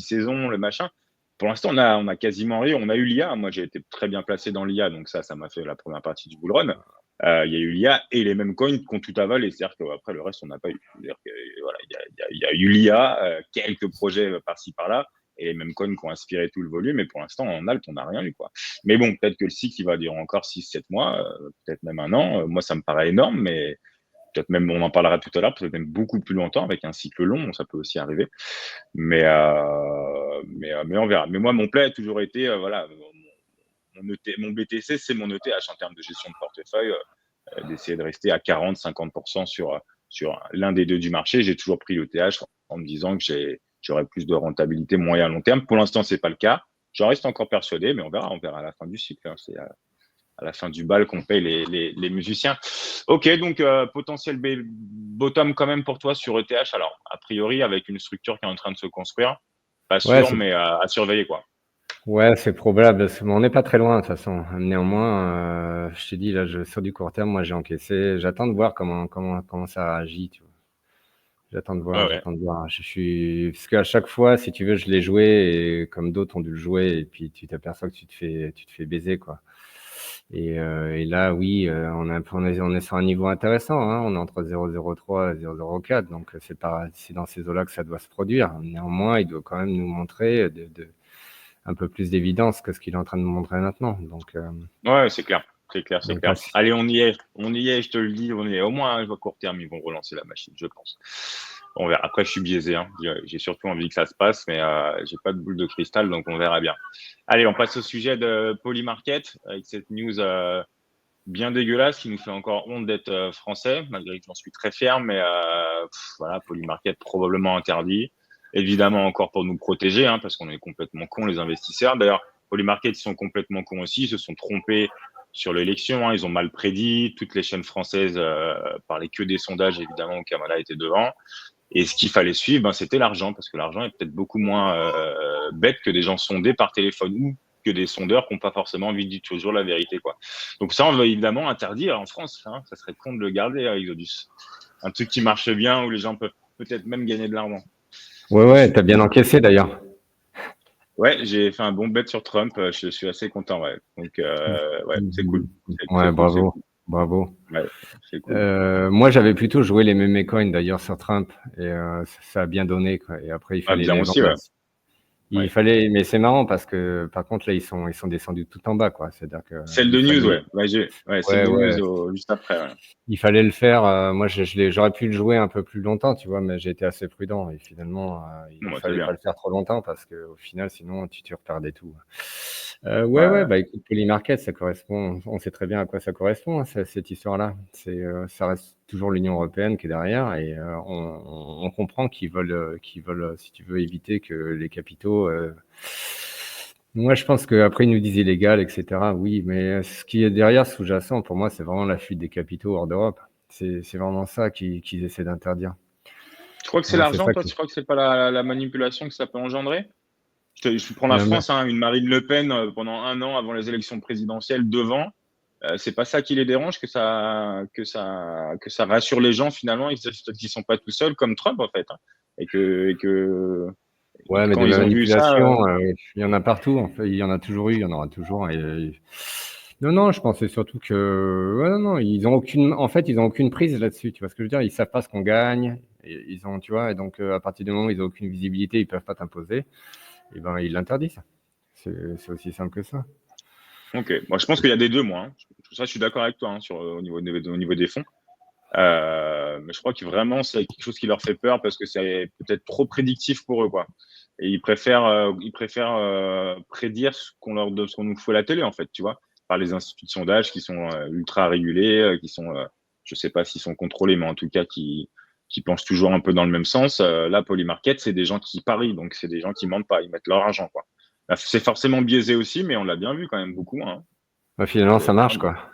Speaker 1: saison, le machin. Pour l'instant, on a quasiment rien. On a eu l'IA. Moi, j'ai été très bien placé dans l'IA, donc ça m'a fait la première partie du bull run. Il y a eu l'IA et les mêmes coins qui ont tout avalé. C'est-à-dire qu'après, le reste, on n'a pas eu. C'est-à-dire que, voilà, il y a eu l'IA, quelques projets par-ci, par-là, et les mêmes coins qui ont inspiré tout le volume. Et pour l'instant, en alt, on n'a rien eu, quoi. Mais bon, peut-être que le cycle, il va durer encore 6, 7 mois, peut-être même un an. Moi, ça me paraît énorme, mais peut-être même, on en parlera tout à l'heure, peut-être même beaucoup plus longtemps avec un cycle long, ça peut aussi arriver. Mais on verra. Mais moi, mon play a toujours été, voilà, mon BTC, c'est mon ETH en termes de gestion de portefeuille, d'essayer de rester à 40-50% sur l'un des deux du marché. J'ai toujours pris l'ETH en me disant que j'aurais plus de rentabilité moyen à long terme. Pour l'instant, c'est pas le cas. J'en reste encore persuadé, mais on verra à la fin du cycle, hein. C'est à la fin du bal qu'on paye les musiciens. Ok, donc potentiel bottom quand même pour toi sur ETH. Alors, a priori, avec une structure qui est en train de se construire, pas
Speaker 2: Ouais,
Speaker 1: sûr, mais à surveiller, quoi.
Speaker 2: ouais, c'est probable. On n'est pas très loin de toute façon. Néanmoins, je t'ai dit là, sur du court terme, moi j'ai encaissé. J'attends de voir comment ça réagit. Tu vois.
Speaker 1: Ouais, ouais.
Speaker 2: J'attends de voir. Parce qu'à chaque fois, si tu veux, je l'ai joué et comme d'autres ont dû le jouer et puis tu t'aperçois que tu te fais baiser, quoi. Et là, oui, on est sur un niveau intéressant, hein. On est entre 0,03 et 0,04, donc c'est dans ces eaux-là que ça doit se produire. Néanmoins, il doit quand même nous montrer un peu plus d'évidence que ce qu'il est en train de nous montrer maintenant.
Speaker 1: Ouais, c'est clair. C'est clair, c'est
Speaker 2: Donc
Speaker 1: clair. Allez, on y est. On y est, je te le dis. On y est. Au moins, à court terme, ils vont relancer la machine, je pense. On verra. Après, je suis biaisé, hein. J'ai surtout envie que ça se passe, mais j'ai pas de boule de cristal, donc on verra bien. Allez, on passe au sujet de Polymarket avec cette news bien dégueulasse qui nous fait encore honte d'être français, malgré que j'en suis très fier, mais voilà, Polymarket probablement interdit. Évidemment encore pour nous protéger, hein, parce qu'on est complètement cons les investisseurs. D'ailleurs, Polymarket ils sont complètement cons aussi, ils se sont trompés sur l'élection, hein, ils ont mal prédit. Toutes les chaînes françaises parlaient que des sondages, évidemment, où Kamala était devant. Et ce qu'il fallait suivre, ben, c'était l'argent, parce que l'argent est peut-être beaucoup moins bête que des gens sondés par téléphone ou que des sondeurs qui n'ont pas forcément envie de dire toujours la vérité, quoi. Donc ça, on va évidemment interdire en France, hein. Ça serait con de le garder, Exodus. Un truc qui marche bien, où les gens peuvent peut-être même gagner de l'argent.
Speaker 2: Ouais, t'as bien encaissé d'ailleurs.
Speaker 1: Ouais, j'ai fait un bon bet sur Trump. Je suis assez content, ouais. Donc, ouais, c'est cool.
Speaker 2: Ouais,
Speaker 1: C'est
Speaker 2: bravo,
Speaker 1: cool.
Speaker 2: bravo.
Speaker 1: Ouais, c'est cool.
Speaker 2: Moi, j'avais plutôt joué les meme coins d'ailleurs sur Trump et ça a bien donné, quoi. Et après, il
Speaker 1: Ah,
Speaker 2: fallait
Speaker 1: bien
Speaker 2: les
Speaker 1: aussi,
Speaker 2: vendre.
Speaker 1: ouais.
Speaker 2: Il
Speaker 1: Ouais.
Speaker 2: fallait, mais c'est marrant parce que par contre là, ils sont descendus tout en bas, quoi. C'est-à-dire que
Speaker 1: Celle
Speaker 2: il
Speaker 1: de news,
Speaker 2: fallait,
Speaker 1: ouais. Ouais, celle
Speaker 2: ouais,
Speaker 1: de
Speaker 2: ouais,
Speaker 1: news juste après, ouais.
Speaker 2: il fallait le faire. Moi, j'aurais pu le jouer un peu plus longtemps, tu vois, mais j'ai été assez prudent et finalement,
Speaker 1: Bon,
Speaker 2: il
Speaker 1: bah, c'est
Speaker 2: fallait pas
Speaker 1: bien.
Speaker 2: le faire trop longtemps parce que au final, sinon, tu reperdais tout. Ouais,
Speaker 1: Ouais.
Speaker 2: bah écoute, Polymarket, ça correspond. On sait très bien à quoi ça correspond, hein, cette histoire-là. Ça reste toujours l'Union européenne qui est derrière et on comprend qu'ils veulent, si tu veux, éviter que les capitaux. Moi, je pense qu'après, ils nous disent illégal, etc. Oui, mais ce qui est derrière, sous-jacent, pour moi, c'est vraiment la fuite des capitaux hors d'Europe. C'est vraiment ça qu'ils essaient d'interdire.
Speaker 1: Tu crois que c'est
Speaker 2: Moi, c'est
Speaker 1: l'argent,
Speaker 2: ça
Speaker 1: toi?
Speaker 2: qui.
Speaker 1: Tu crois que c'est pas la manipulation que ça peut engendrer? Je prends la
Speaker 2: Euh,
Speaker 1: France, hein, une Marine Le Pen pendant 1 an avant les élections présidentielles devant. C'est pas ça qui les dérange, que ça rassure les gens finalement, qu'ils sont pas tout seuls comme Trump en fait, hein. Et que
Speaker 2: ouais, mais
Speaker 1: quand
Speaker 2: des
Speaker 1: ils ont vu ça,
Speaker 2: manipulations, il y en a partout. En fait, il y en a toujours eu, il y en aura toujours. Non, non, je pensais surtout que, ouais, non, non, en fait, ils ont aucune prise là-dessus. Tu vois ce que je veux dire? Ils savent pas ce qu'on gagne. Et ils ont, tu vois, et donc à partir du moment où ils ont aucune visibilité, ils peuvent pas t'imposer. Et ben, ils l'interdisent. C'est aussi simple que ça.
Speaker 1: ok. Moi, je pense qu'il y a des deux, moi, hein. Ça, je suis d'accord avec toi, hein, au niveau des fonds. Mais je crois que vraiment, c'est quelque chose qui leur fait peur parce que c'est peut-être trop prédictif pour eux, quoi. Et ils préfèrent prédire ce qu'on nous fout à la télé, en fait, tu vois, par les instituts de sondage qui sont ultra régulés, je sais pas s'ils sont contrôlés, mais en tout cas qui pensent toujours un peu dans le même sens. Là, Polymarket, c'est des gens qui parient, donc c'est des gens qui mentent pas, ils mettent leur argent, quoi. Là, c'est forcément biaisé aussi, mais on l'a bien vu quand même beaucoup, hein.
Speaker 2: Bah, finalement, ça marche,
Speaker 1: Vraiment.
Speaker 2: quoi.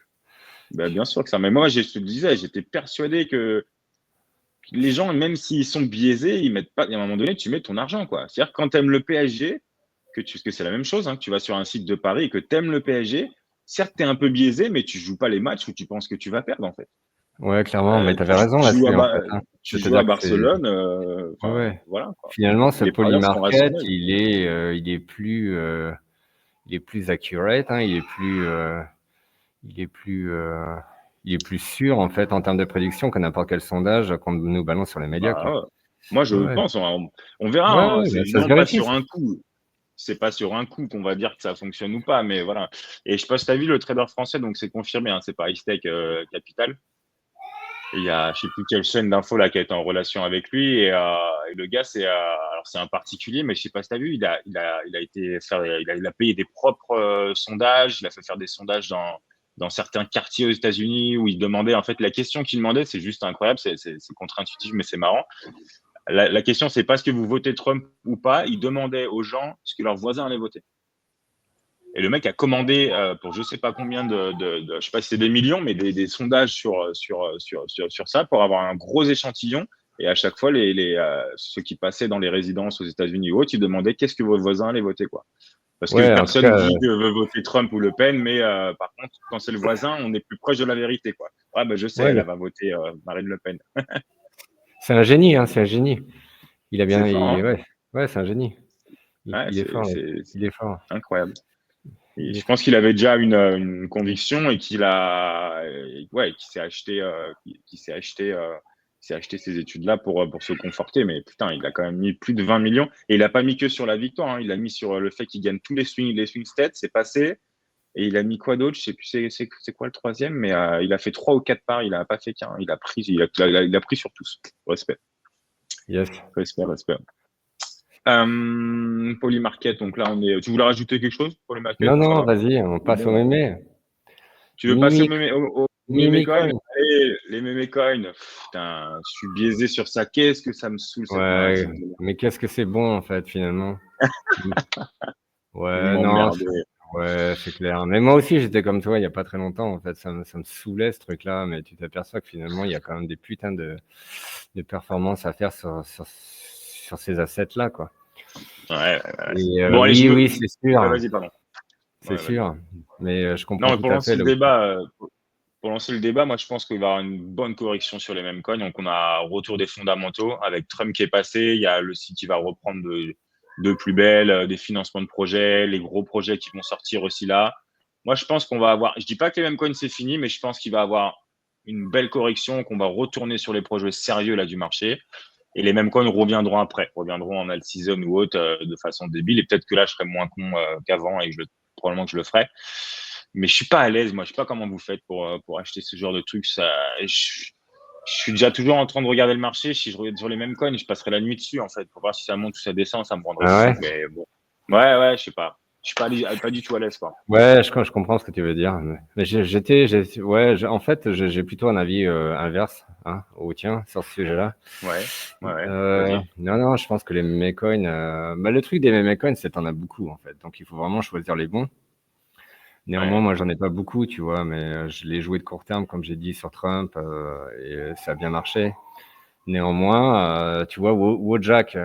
Speaker 1: Ben, bien sûr que ça. Mais moi, je te le disais, j'étais persuadé que les gens, même s'ils sont biaisés, ils mettent pas. À un moment donné, tu mets ton argent, quoi. C'est-à-dire que quand tu aimes le PSG, que c'est la même chose, hein, que tu vas sur un site de paris et que tu aimes le PSG, certes, tu es un peu biaisé, mais tu joues pas les matchs où tu penses que tu vas perdre, en fait.
Speaker 2: Ouais, clairement, mais tu avais
Speaker 1: Tu
Speaker 2: raison
Speaker 1: joues
Speaker 2: là-dessus, en fait, hein.
Speaker 1: tu joues à
Speaker 2: C'est-à-dire que c'est.
Speaker 1: Barcelone,
Speaker 2: Ouais,
Speaker 1: enfin,
Speaker 2: ouais.
Speaker 1: voilà, quoi.
Speaker 2: Finalement, ce
Speaker 1: Les parieurs sont
Speaker 2: Polymarket,
Speaker 1: rationnels.
Speaker 2: il est plus accurate, hein, il est plus, il est plus sûr en fait en termes de prédiction que n'importe quel sondage qu'on nous balance sur les médias,
Speaker 1: Bah,
Speaker 2: quoi.
Speaker 1: ouais. Moi, je
Speaker 2: Ouais,
Speaker 1: pense, on verra,
Speaker 2: ouais,
Speaker 1: hein,
Speaker 2: ouais,
Speaker 1: c'est
Speaker 2: bah, ça se
Speaker 1: évidemment pas
Speaker 2: vérifie,
Speaker 1: sur
Speaker 2: ça.
Speaker 1: un coup. C'est pas sur un coup qu'on va dire que ça fonctionne ou pas, mais voilà. Et je sais pas si tu as vu le trader français, donc c'est confirmé, hein, c'est pas Hightech Capital. Et il y a, je sais plus quelle chaîne d'info là qui a été en relation avec lui. Et le gars, alors c'est un particulier, mais je sais pas si tu as vu, il a été faire, il a payé des propres sondages. Il a fait faire des sondages dans certains quartiers aux États-Unis où il demandait, en fait, la question qu'il demandait, c'est juste incroyable, c'est contre-intuitif, mais c'est marrant. La question, c'est pas est-ce que vous votez Trump ou pas. Il demandait aux gens ce que leurs voisins allaient voter. Et le mec a commandé pour je sais pas combien je sais pas si c'est des millions, mais des sondages sur ça pour avoir un gros échantillon. Et à chaque fois, ceux qui passaient dans les résidences aux États-Unis ou autres, ils demandaient qu'est-ce que vos voisins allaient voter, quoi. Parce que
Speaker 2: Ouais, en tout
Speaker 1: personne
Speaker 2: cas,
Speaker 1: dit que veut voter Trump ou Le Pen, mais par contre, quand c'est le voisin, on est plus proche de la vérité, quoi. Ouais, ben je sais,
Speaker 2: ouais,
Speaker 1: elle va voter Marine Le Pen.
Speaker 2: c'est un génie, hein, c'est un génie.
Speaker 1: C'est fort, hein?
Speaker 2: Ouais, ouais, c'est un génie.
Speaker 1: Ouais,
Speaker 2: Il est fort,
Speaker 1: c'est
Speaker 2: il est fort,
Speaker 1: incroyable. Et
Speaker 2: il est
Speaker 1: je
Speaker 2: fort.
Speaker 1: pense qu'il avait déjà une conviction et ouais, qu'il s'est acheté ces études-là pour se conforter. Mais putain, il a quand même mis plus de 20 millions et il a pas mis que sur la victoire, hein. Il a mis sur le fait qu'il gagne tous les swing states, c'est passé. Et il a mis quoi d'autre? Je sais plus c'est quoi le troisième, mais il a fait 3 ou 4 parts. Il a pas fait qu'un. Il a pris sur tous. Respect,
Speaker 2: Yes.
Speaker 1: respect, respect. Polymarket, donc là tu voulais rajouter quelque chose pour les market
Speaker 2: Non,
Speaker 1: ou ça
Speaker 2: non,
Speaker 1: va?
Speaker 2: vas-y, on
Speaker 1: C'est
Speaker 2: passe au
Speaker 1: bon, hein.
Speaker 2: mémé.
Speaker 1: Tu veux passer
Speaker 2: Mimi,
Speaker 1: au meme
Speaker 2: Mimi
Speaker 1: coin?
Speaker 2: coin.
Speaker 1: Allez, les meme coins. Putain, je suis biaisé sur ça. Qu'est-ce que ça me saoule cette
Speaker 2: Ouais,
Speaker 1: narration?
Speaker 2: mais qu'est-ce que c'est bon en fait finalement.
Speaker 1: Vous
Speaker 2: Ouais, non,
Speaker 1: m'emmerdez.
Speaker 2: ouais, c'est clair. Mais moi aussi, j'étais comme toi il y a pas très longtemps. En fait, ça me saoulait ce truc-là. Mais tu t'aperçois que finalement, il y a quand même des putains de performances à faire sur ces assets-là, quoi.
Speaker 1: Ouais, ouais, ouais.
Speaker 2: Et
Speaker 1: Bon, allez,
Speaker 2: oui, oui, c'est
Speaker 1: ouais,
Speaker 2: sûr,
Speaker 1: vas-y, pardon.
Speaker 2: c'est
Speaker 1: Ouais, vas-y.
Speaker 2: sûr. Mais je comprends
Speaker 1: Non, mais
Speaker 2: tout
Speaker 1: pour
Speaker 2: à fait
Speaker 1: lancer
Speaker 2: là
Speaker 1: le
Speaker 2: où tu.
Speaker 1: débat, pour lancer le débat, moi, je pense qu'il va y avoir une bonne correction sur les mêmes coins. Donc, on a retour des fondamentaux avec Trump qui est passé. Il y a le site qui va reprendre de plus belle, des financements de projets, les gros projets qui vont sortir aussi là. Moi, je pense qu'on va avoir, je dis pas que les mêmes coins c'est fini, mais je pense qu'il va y avoir une belle correction, qu'on va retourner sur les projets sérieux là du marché. Et les mêmes coins reviendront après, reviendront en alt season ou autre de façon débile. Et peut-être que là, je serai moins con qu'avant et probablement que je le ferai. Mais je suis pas à l'aise, moi. Je sais pas comment vous faites pour acheter ce genre de trucs. Je suis déjà toujours en train de regarder le marché. Si je regarde sur les mêmes coins, je passerai la nuit dessus, en fait, pour voir si ça monte ou ça descend. Ça me rendrait
Speaker 2: Ah
Speaker 1: fou.
Speaker 2: ouais?
Speaker 1: Mais bon. Ouais, je sais pas. Je suis pas du tout à l'aise, quoi.
Speaker 2: Ouais, je comprends ce que tu veux dire. Mais en fait, j'ai plutôt un avis inverse, hein, au tien, sur ce sujet-là.
Speaker 1: Ouais. Vas-y.
Speaker 2: Non, je pense que les meme coins, le truc des meme coins, c'est que t'en as beaucoup, en fait. Donc, il faut vraiment choisir les bons. Néanmoins,
Speaker 1: Ouais.
Speaker 2: moi, j'en ai pas beaucoup, tu vois, mais je l'ai joué de court terme, comme j'ai dit, sur Trump, et ça a bien marché. Néanmoins, tu vois, Wojak,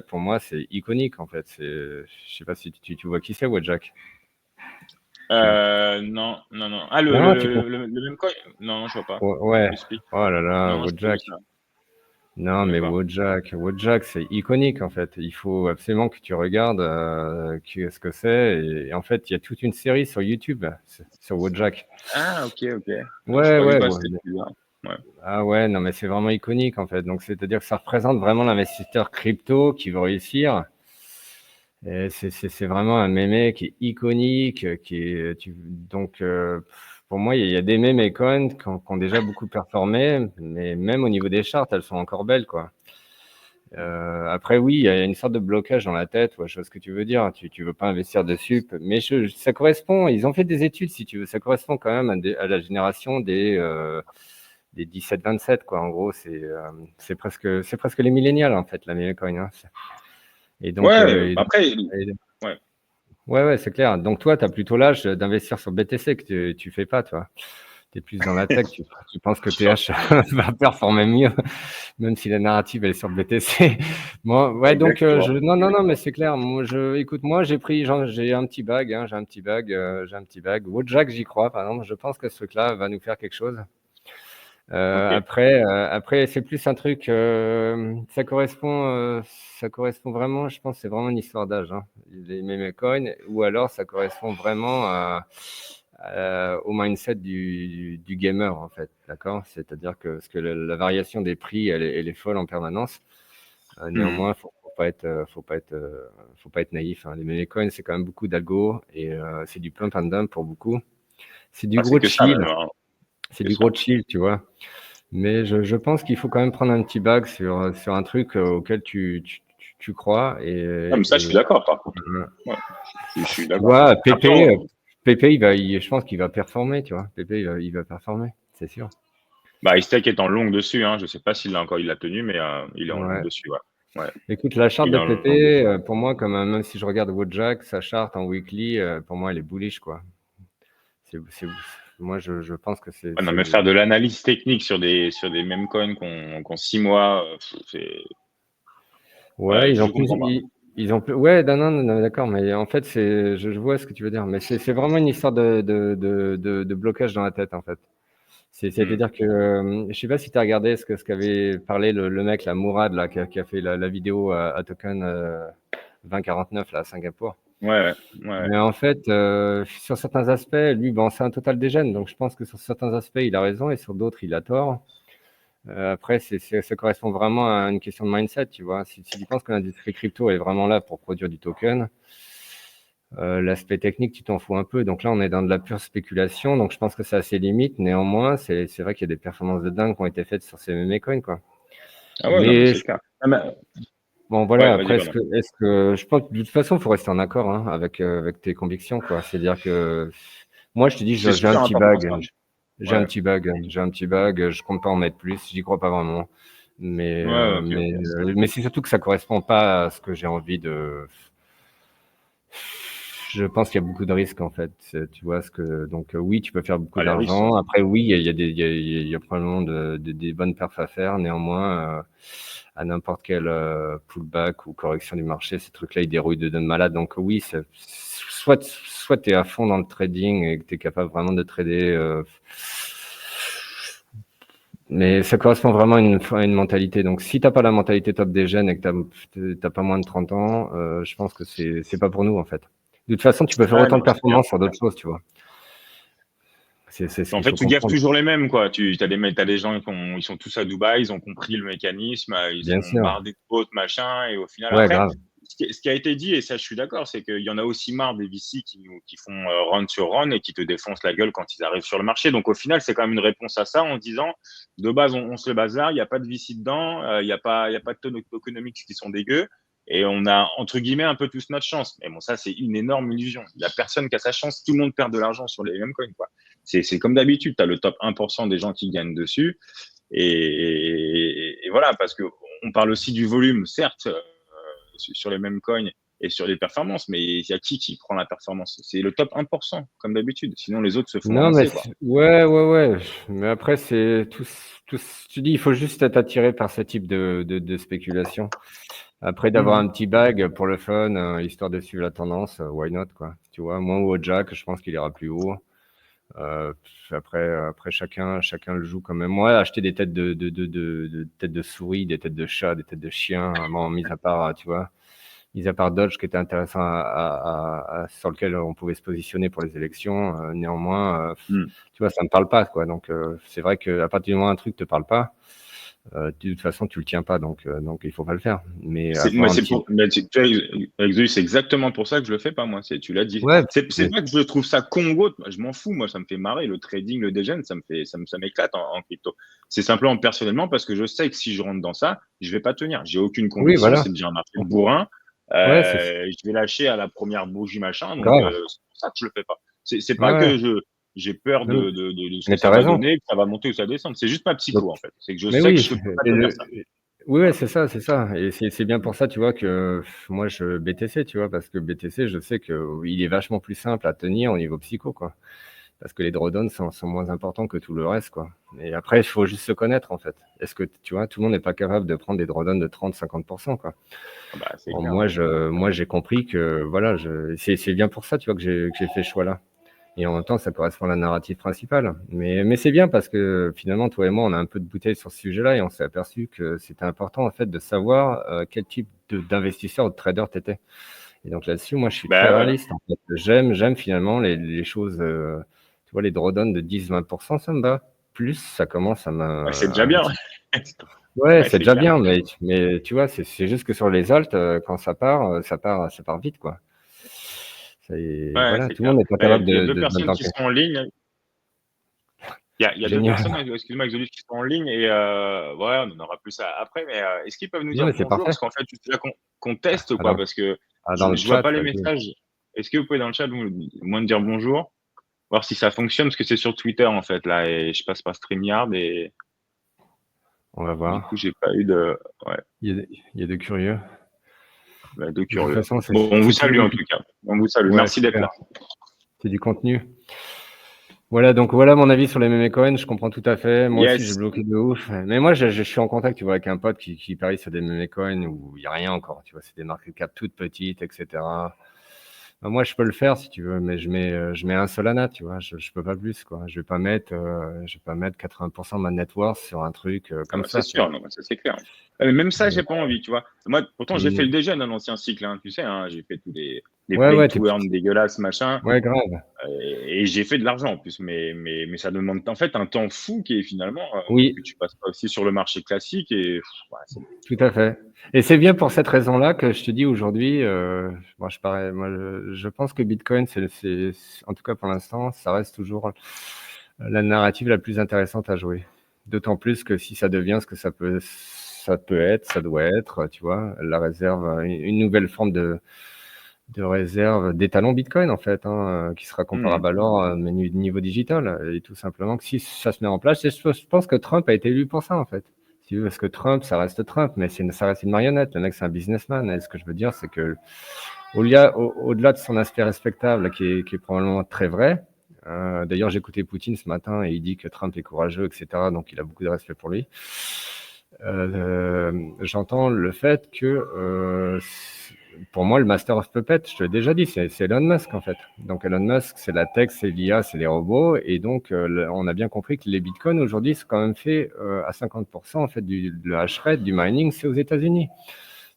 Speaker 2: pour moi, c'est iconique, en fait. Je sais pas si tu vois qui c'est, Wojak.
Speaker 1: Non. Ah,
Speaker 2: Non, tu comprends.
Speaker 1: le même coin? Non, je vois pas.
Speaker 2: Ouais.
Speaker 1: Explique.
Speaker 2: Oh là là,
Speaker 1: Non, je connais
Speaker 2: Wojak.
Speaker 1: ça. Je
Speaker 2: Non,
Speaker 1: connais
Speaker 2: mais
Speaker 1: pas.
Speaker 2: Wojak, c'est iconique en fait. Il faut absolument que tu regardes ce que c'est. Et en fait, il y a toute une série sur YouTube sur Wojak.
Speaker 1: Ah, ok. Non, j'ai
Speaker 2: Ouais,
Speaker 1: pas vu
Speaker 2: ouais,
Speaker 1: passer celui-là. Ouais.
Speaker 2: ah ouais, non, mais c'est vraiment iconique en fait. Donc, c'est-à-dire que ça représente vraiment l'investisseur crypto qui veut réussir. Et c'est vraiment un mémé qui est iconique, donc pour moi, il y a des mémés coins qui ont déjà beaucoup performé, mais même au niveau des charts, elles sont encore belles, quoi. Après, oui, il y a une sorte de blocage dans la tête, ouais, je vois ce que tu veux dire. Tu veux pas investir dessus, mais ça correspond. Ils ont fait des études, si tu veux. Ça correspond quand même à la génération des 17-27, quoi. En gros, c'est presque les millénials, en fait, la meme coin, hein. Et donc,
Speaker 1: Après, ouais.
Speaker 2: ouais, c'est clair. Donc toi, tu as plutôt l'âge d'investir sur BTC que tu fais pas, toi. Tu es plus dans la tech, tu penses que TH va performer mieux, même si la narrative elle est sur BTC. Moi, ouais, donc
Speaker 1: Exactement.
Speaker 2: non, mais c'est clair. Écoute, moi j'ai un petit bag, hein, j'ai un petit bag. Wojak, j'y crois, par exemple. Je pense que ce truc-là va nous faire quelque chose.
Speaker 1: Ok.
Speaker 2: Après, c'est plus un truc, ça correspond vraiment, je pense, c'est vraiment une histoire d'âge, hein, les meme coins, ou alors ça correspond vraiment au mindset du gamer, en fait, d'accord? C'est-à-dire que, parce que la variation des prix, elle est folle en permanence.
Speaker 1: Hmm.
Speaker 2: Néanmoins, faut pas être naïf, hein. Les meme coins, c'est quand même beaucoup d'algo et c'est du pump and dump pour beaucoup. C'est du
Speaker 1: Ah, c'est
Speaker 2: gros
Speaker 1: que ça
Speaker 2: chill,
Speaker 1: même, hein.
Speaker 2: c'est
Speaker 1: Que
Speaker 2: du
Speaker 1: ça.
Speaker 2: gros chill, tu vois. Mais je pense qu'il faut quand même prendre un petit bag sur un truc auquel tu crois.
Speaker 1: Ah, mais ça, je suis d'accord, par contre.
Speaker 2: Euh,
Speaker 1: Ouais, je suis
Speaker 2: tu
Speaker 1: d'accord.
Speaker 2: vois,
Speaker 1: Après,
Speaker 2: Pépé, je pense qu'il va performer, tu vois. Pépé, il va performer, c'est sûr.
Speaker 1: bah, Istec est en long dessus, hein. Je sais pas il l'a tenu, mais il est en long
Speaker 2: Ouais.
Speaker 1: dessus, ouais. Ouais,
Speaker 2: Écoute, la charte
Speaker 1: il
Speaker 2: de
Speaker 1: est en long
Speaker 2: Pépé,
Speaker 1: dessus.
Speaker 2: pour moi, même si je regarde Wojak, sa charte en weekly, pour moi, elle est bullish, quoi. C'est, c'est, moi, je pense que
Speaker 1: Ouais, non, mais faire de l'analyse technique sur des mêmes coins qu'on 6 mois,
Speaker 2: Ouais,
Speaker 1: ouais, je comprends pas.
Speaker 2: ils ont plus, ouais, non, d'accord, mais en fait, je vois ce que tu veux dire, mais c'est vraiment une histoire de blocage dans la tête, en fait.
Speaker 1: Hmm.
Speaker 2: C'est-à-dire que, je sais pas si tu as regardé ce qu'avait parlé le mec, là, Mourad, là, qui a fait la vidéo à token 2049, là, à Singapour.
Speaker 1: Ouais.
Speaker 2: Mais en fait, sur certains aspects, lui, bon, c'est un total dégène, donc je pense que sur certains aspects, il a raison et sur d'autres, il a tort. Après, ça correspond vraiment à une question de mindset, tu vois. Si tu penses que l'industrie crypto est vraiment là pour produire du token, l'aspect technique, tu t'en fous un peu. Donc là, on est dans de la pure spéculation, donc je pense que c'est assez limite. Néanmoins, c'est vrai qu'il y a des performances de dingue qui ont été faites sur ces meme coins, quoi.
Speaker 1: Ah ouais, non, mais
Speaker 2: Mais
Speaker 1: c'est clair. Ah, mais-
Speaker 2: bon,
Speaker 1: ouais,
Speaker 2: voilà,
Speaker 1: vas-y,
Speaker 2: après,
Speaker 1: pardon.
Speaker 2: je pense que de toute façon, il faut rester en accord, hein, avec tes convictions, quoi. C'est-à-dire que moi, je te dis,
Speaker 1: C'est
Speaker 2: j'ai un
Speaker 1: super
Speaker 2: petit
Speaker 1: important,
Speaker 2: bag.
Speaker 1: ça.
Speaker 2: J'ai un
Speaker 1: Ouais.
Speaker 2: petit bag, je compte pas en mettre plus, j'y crois pas vraiment. Mais c'est surtout que ça correspond pas à ce que j'ai envie de. Je pense qu'il y a beaucoup de risques en fait. Tu vois donc oui, tu peux faire beaucoup
Speaker 1: Ah, les risques.
Speaker 2: d'argent. Après oui, il y a probablement des bonnes perfs à faire. Néanmoins, à n'importe quel pullback ou correction du marché. Ces trucs-là, ils dérouillent de malade. Donc oui, soit tu es à fond dans le trading et que tu es capable vraiment de trader. Mais ça correspond vraiment à une mentalité. Donc, si t'as pas la mentalité top des gènes et que t'as pas moins de 30 ans, je pense que c'est pas pour nous, en fait. De toute façon, tu peux faire
Speaker 1: Ouais,
Speaker 2: autant de
Speaker 1: non, c'est clair.
Speaker 2: performances sur d'autres choses, tu vois. C'est ce
Speaker 1: En
Speaker 2: qu'il
Speaker 1: fait,
Speaker 2: faut
Speaker 1: tu gaffes
Speaker 2: comprendre.
Speaker 1: toujours les mêmes, quoi. T'as des gens ils sont tous à Dubaï, ils ont compris le mécanisme, ils
Speaker 2: Bien
Speaker 1: sont
Speaker 2: sûr.
Speaker 1: bardés de potes, machin, et au final,
Speaker 2: Ouais,
Speaker 1: après,
Speaker 2: grave.
Speaker 1: ce qui a été dit, et ça, je suis d'accord, c'est qu'il y en a aussi marre des VC qui font run sur run et qui te défoncent la gueule quand ils arrivent sur le marché. Donc, au final, c'est quand même une réponse à ça en disant, de base, on se le bazar, il n'y a pas de VC dedans, il y a pas de tokenomics qui sont dégueux. Et on a, entre guillemets, un peu tous notre chance. Mais bon, ça, c'est une énorme illusion. Il n'y a personne qui a sa chance. Tout le monde perd de l'argent sur les mêmes coins, quoi. C'est comme d'habitude, tu as le top 1% des gens qui gagnent dessus. Et voilà, parce que on parle aussi du volume, certes, sur les mêmes coins et sur les performances, mais il y a qui prend la performance? C'est le top 1%, comme d'habitude. Sinon, les autres se font
Speaker 2: Non, mais
Speaker 1: ramasser, quoi.
Speaker 2: ouais. Mais après, c'est tout, tu dis, il faut juste être attiré par ce type de spéculation. Après, d'avoir un petit bag pour le fun, histoire de suivre la tendance, why not, quoi. Tu vois, moi ou au Jack, je pense qu'il ira plus haut. Euh, après chacun le joue quand même. Moi, acheter des têtes de têtes de souris, des têtes de chat, des têtes de chien, bon, mis à part, tu vois, mis à part Dodge qui était intéressant sur lequel on pouvait se positionner pour les élections. Néanmoins,
Speaker 1: Mm.
Speaker 2: tu vois, ça me parle pas, quoi. Donc, c'est vrai qu'à partir du moment où un truc te parle pas, de toute façon, tu le tiens pas. Donc, il faut pas le faire. Mais avoir un petit,
Speaker 1: Tu vois, Exodus, c'est exactement pour ça que je le fais pas, moi. Tu l'as dit.
Speaker 2: ouais,
Speaker 1: C'est pas que je trouve ça con ou autre. Je m'en fous. Moi, ça me fait marrer. Le trading, le dégène, ça m'éclate en crypto. C'est simplement personnellement parce que je sais que si je rentre dans ça, je vais pas tenir. J'ai aucune
Speaker 2: oui,
Speaker 1: conviction.
Speaker 2: voilà.
Speaker 1: C'est déjà un marché bourrin.
Speaker 2: Ouais, c'est
Speaker 1: Je vais lâcher à la première bougie, machin. Donc,
Speaker 2: grave.
Speaker 1: c'est pour ça que je le fais pas. C'est
Speaker 2: Ouais,
Speaker 1: pas
Speaker 2: ouais.
Speaker 1: que j'ai peur
Speaker 2: Non,
Speaker 1: de ce que
Speaker 2: mais
Speaker 1: ça
Speaker 2: t'as
Speaker 1: va
Speaker 2: raison.
Speaker 1: donner, que ça va monter ou ça va descendre. C'est juste ma
Speaker 2: Donc,
Speaker 1: psycho, en fait. C'est que je
Speaker 2: mais
Speaker 1: sais que
Speaker 2: oui,
Speaker 1: je peux pas
Speaker 2: et
Speaker 1: tenir ça.
Speaker 2: oui, ouais,
Speaker 1: Voilà.
Speaker 2: c'est ça, c'est ça. Et c'est bien pour ça, tu vois, que moi, je BTC, tu vois, parce que BTC, je sais que il est vachement plus simple à tenir au niveau psycho, quoi. Parce que les drawdowns sont moins importants que tout le reste, quoi. Et après, il faut juste se connaître, en fait. Est-ce que, tu vois, tout le monde n'est pas capable de prendre des drawdowns de 30-50%, quoi.
Speaker 1: Ah bah, c'est
Speaker 2: Bon,
Speaker 1: clair.
Speaker 2: moi, j'ai compris que, voilà, c'est bien pour ça, tu vois, que j'ai fait ce choix-là. Et en même temps, ça correspond à la narrative principale. Mais c'est bien parce que finalement, toi et moi, on a un peu de bouteille sur ce sujet-là et on s'est aperçu que c'était important en fait de savoir quel type d'investisseur ou de trader tu étais. Et donc là-dessus, moi, je suis très
Speaker 1: Bah ouais.
Speaker 2: réaliste. En fait. J'aime finalement les choses, tu vois, les drawdowns de 10-20%, ça me va. Plus ça commence
Speaker 1: Ouais, c'est déjà
Speaker 2: un
Speaker 1: bien.
Speaker 2: petit. Ouais,
Speaker 1: Ouais,
Speaker 2: c'est
Speaker 1: c'est
Speaker 2: déjà
Speaker 1: clair.
Speaker 2: bien, mais tu vois, c'est juste que sur les alts, quand ça part vite, quoi.
Speaker 1: Ouais,
Speaker 2: Voilà,
Speaker 1: c'est
Speaker 2: tout le
Speaker 1: clair.
Speaker 2: monde n'est pas
Speaker 1: Bah,
Speaker 2: capable
Speaker 1: il y a deux personnes qui
Speaker 2: d'encaisser.
Speaker 1: sont en ligne. Il y a deux personnes,
Speaker 2: Génial.
Speaker 1: excuse-moi, Exodus, qui sont en ligne et ouais, on en aura plus après. Mais est-ce qu'ils peuvent nous
Speaker 2: Non,
Speaker 1: dire
Speaker 2: mais c'est
Speaker 1: bonjour?
Speaker 2: parfait.
Speaker 1: Parce qu'en fait, juste là qu'on teste
Speaker 2: Ah, dans
Speaker 1: quoi,
Speaker 2: le,
Speaker 1: parce que
Speaker 2: dans le
Speaker 1: je vois
Speaker 2: chat,
Speaker 1: pas les
Speaker 2: vas-y,
Speaker 1: messages. Est-ce que vous pouvez dans le chat moins de dire bonjour, voir si ça fonctionne parce que c'est sur Twitter en fait là et je passe par StreamYard et
Speaker 2: on va
Speaker 1: du coup
Speaker 2: voir.
Speaker 1: j'ai pas eu de ouais
Speaker 2: Il y a de curieux.
Speaker 1: de
Speaker 2: De toute
Speaker 1: curieux.
Speaker 2: façon,
Speaker 1: Bon, on vous
Speaker 2: c'est
Speaker 1: salue
Speaker 2: toujours
Speaker 1: en tout cas. On vous salue.
Speaker 2: ouais,
Speaker 1: Merci d'être
Speaker 2: super.
Speaker 1: là.
Speaker 2: C'est du contenu. Voilà, donc voilà mon avis sur les meme coins. Je comprends tout à fait. Moi aussi, j'ai
Speaker 1: Yes.
Speaker 2: bloqué de ouf. Mais moi, je suis en contact, tu vois, avec un pote qui parie sur des meme coins où il n'y a rien encore. Tu vois, c'est des market cap toutes petites, etc. Ben, moi, je peux le faire si tu veux, mais je mets un Solana, tu vois. Je peux pas plus, quoi. Je vais pas mettre 80% de ma net worth sur un truc
Speaker 1: Ah
Speaker 2: comme
Speaker 1: bah, c'est
Speaker 2: ça, tu vois.
Speaker 1: sûr, non, bah, ça c'est clair. Mais même ça, j'ai pas envie, tu vois. Moi, pourtant, j'ai fait le
Speaker 2: Et-
Speaker 1: déjeuner dans l'ancien cycle, hein, tu sais, hein, j'ai fait tous les
Speaker 2: ouais,
Speaker 1: play
Speaker 2: ouais,
Speaker 1: to earn dégueulasses, machin,
Speaker 2: ouais, grave.
Speaker 1: et j'ai fait de l'argent en plus, mais ça demande en fait un temps fou qui est finalement
Speaker 2: Oui,
Speaker 1: que tu passes pas aussi sur le marché classique et ouais,
Speaker 2: tout à fait. Et c'est bien pour cette raison-là que je te dis aujourd'hui, je pense que Bitcoin, en tout cas pour l'instant, ça reste toujours la narrative la plus intéressante à jouer. D'autant plus que si ça devient ce que ça peut être, ça doit être, tu vois, la réserve, une nouvelle forme de réserve d'étalon Bitcoin en fait, hein, qui sera
Speaker 1: Mhm.
Speaker 2: comparable à l'or, mais niveau digital. Et tout simplement que si ça se met en place, et je pense que Trump a été élu pour ça en fait. Si tu veux, parce que Trump, ça reste Trump, mais ça reste une marionnette. Le mec, c'est un businessman. Et ce que je veux dire, c'est que au-delà de son aspect respectable, qui est probablement très vrai. D'ailleurs, j'ai écouté Poutine ce matin et il dit que Trump est courageux, etc. Donc, il a beaucoup de respect pour lui. J'entends le fait que, pour moi, le Master of Puppet, je te l'ai déjà dit, c'est Elon Musk en fait. Donc Elon Musk, c'est la tech, c'est l'IA, c'est les robots, et donc on a bien compris que les bitcoins aujourd'hui, c'est quand même fait à 50% en fait le hash rate, du mining, c'est aux États-Unis.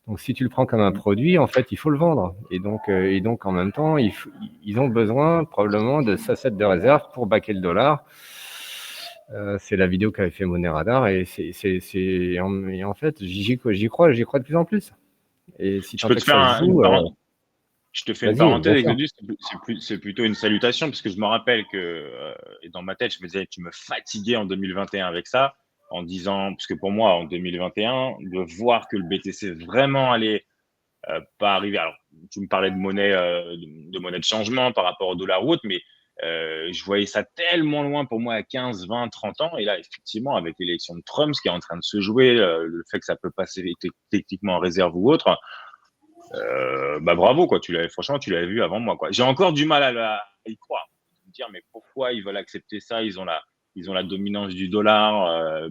Speaker 2: Donc si tu le prends comme un produit, en fait, il faut le vendre. Et donc en même temps, ils ont besoin probablement de assets de réserve pour backer le dollar. C'est la vidéo qu'avait fait Money Radar, et en fait, j'y crois de plus en plus. Et si
Speaker 1: Je
Speaker 2: tant
Speaker 1: peux
Speaker 2: est
Speaker 1: te
Speaker 2: que
Speaker 1: faire
Speaker 2: ça se joue,
Speaker 1: je te fais une
Speaker 2: vas-y,
Speaker 1: parenthèse,
Speaker 2: bien sûr.
Speaker 1: Exodus, c'est plutôt une salutation, parce que je me rappelle que, et dans ma tête, je me disais, tu me fatiguais en 2021 avec ça, en disant, parce que pour moi, en 2021, de voir que le BTC vraiment allait pas arriver. Alors, tu me parlais de monnaie de changement par rapport au dollar ou autre, mais je voyais ça tellement loin pour moi à 15, 20, 30 ans. Et là, effectivement, avec l'élection de Trump, ce qui est en train de se jouer, le fait que ça peut passer techniquement en réserve ou autre, bah bravo, quoi. Franchement, tu l'avais vu avant moi, quoi. J'ai encore du mal à y croire. Me dire, mais pourquoi ils veulent accepter ça? Ils ont la dominance du dollar.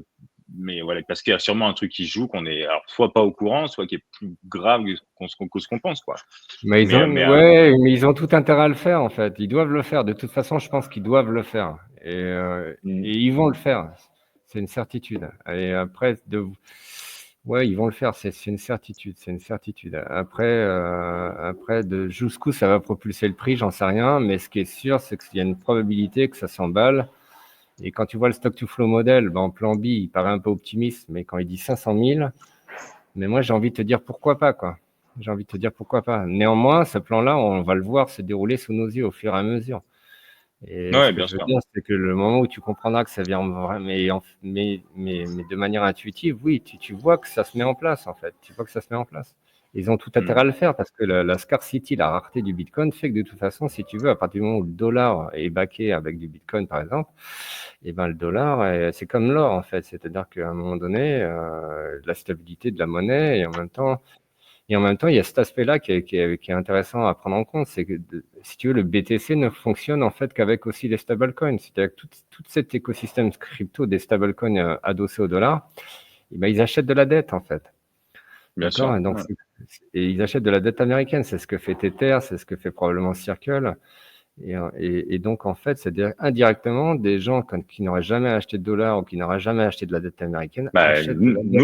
Speaker 1: Mais voilà, parce qu'il y a sûrement un truc qui joue qu'on est alors, soit pas au courant, soit qui est plus grave que ce qu'on pense, quoi. Mais,
Speaker 2: Mais ils ont tout intérêt à le faire, en fait. Ils doivent le faire. De toute façon, je pense qu'ils doivent le faire. Et ils vont le faire. C'est une certitude. Et après, ouais, ils vont le faire. C'est une certitude. C'est une certitude. Après, de jusqu'où ça va propulser le prix, j'en sais rien. Mais ce qui est sûr, c'est qu'il y a une probabilité que ça s'emballe. Et quand tu vois le stock to flow model, ben, en plan B, il paraît un peu optimiste. Mais quand il dit 500 000, mais moi, j'ai envie de te dire pourquoi pas, quoi. J'ai envie de te dire pourquoi pas. Néanmoins, ce plan-là, on va le voir se dérouler sous nos yeux au fur et à mesure. Et ce
Speaker 1: ouais,
Speaker 2: que
Speaker 1: bien
Speaker 2: je veux
Speaker 1: sûr.
Speaker 2: dire, c'est que le moment où tu comprendras que ça vient vraiment, mais de manière intuitive, oui, tu vois que ça se met en place, en fait. Tu vois que ça se met en place. Ils ont tout intérêt à le faire parce que la scarcity, la rareté du Bitcoin fait que de toute façon, si tu veux, à partir du moment où le dollar est backé avec du Bitcoin, par exemple, et ben le dollar, c'est comme l'or, en fait. C'est-à-dire qu'à un moment donné, la stabilité de la monnaie et en même temps, il y a cet aspect-là qui est intéressant à prendre en compte, c'est que, si tu veux, le BTC ne fonctionne en fait qu'avec aussi les stablecoins. C'est-à-dire que tout cet écosystème crypto des stablecoins adossés au dollar, eh ben, ils achètent de la dette en fait.
Speaker 1: Bien
Speaker 2: D'accord?
Speaker 1: sûr.
Speaker 2: Et donc,
Speaker 1: Ouais.
Speaker 2: et ils achètent de la dette américaine. C'est ce que fait Tether, c'est ce que fait probablement Circle. Et donc, en fait, c'est indirectement des gens qui n'auraient jamais acheté de dollars ou qui n'auraient jamais acheté de la dette américaine
Speaker 1: Bah,
Speaker 2: achètent de la dette.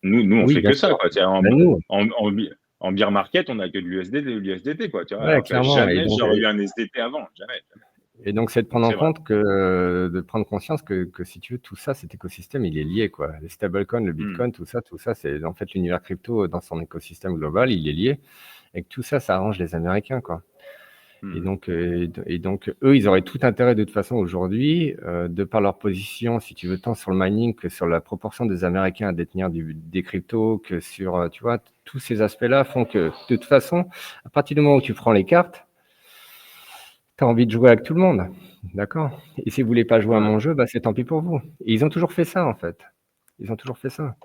Speaker 1: on
Speaker 2: Oui,
Speaker 1: fait
Speaker 2: bien
Speaker 1: que ça,
Speaker 2: sûr.
Speaker 1: quoi. Tu sais,
Speaker 2: Ben, nous,
Speaker 1: en bear market, on a que de l'USDT, quoi. Tu vois,
Speaker 2: ouais,
Speaker 1: alors que
Speaker 2: clairement.
Speaker 1: jamais j'aurais eu un SDT avant. Jamais, jamais.
Speaker 2: Et donc, c'est de prendre
Speaker 1: Donc,
Speaker 2: en
Speaker 1: c'est vrai.
Speaker 2: compte de prendre conscience que si tu veux, tout ça, cet écosystème, il est lié, quoi. Les stablecoins, le
Speaker 1: Hmm.
Speaker 2: Bitcoin, tout ça, c'est en fait l'univers crypto dans son écosystème global, il est lié. Et que tout ça, ça arrange les Américains, quoi.
Speaker 1: Hmm.
Speaker 2: Et donc, eux, ils auraient tout intérêt de toute façon aujourd'hui, de par leur position, si tu veux, tant sur le mining que sur la proportion des Américains à détenir des cryptos, que sur, tu vois, tous ces aspects-là font que, de toute façon, à partir du moment où tu prends les cartes, tu as envie de jouer avec tout le monde, d'accord? Et si vous voulez pas jouer à
Speaker 1: Ouais.
Speaker 2: mon jeu, bah, c'est tant pis pour vous. Et ils ont toujours fait ça, en fait. Ils ont toujours fait ça.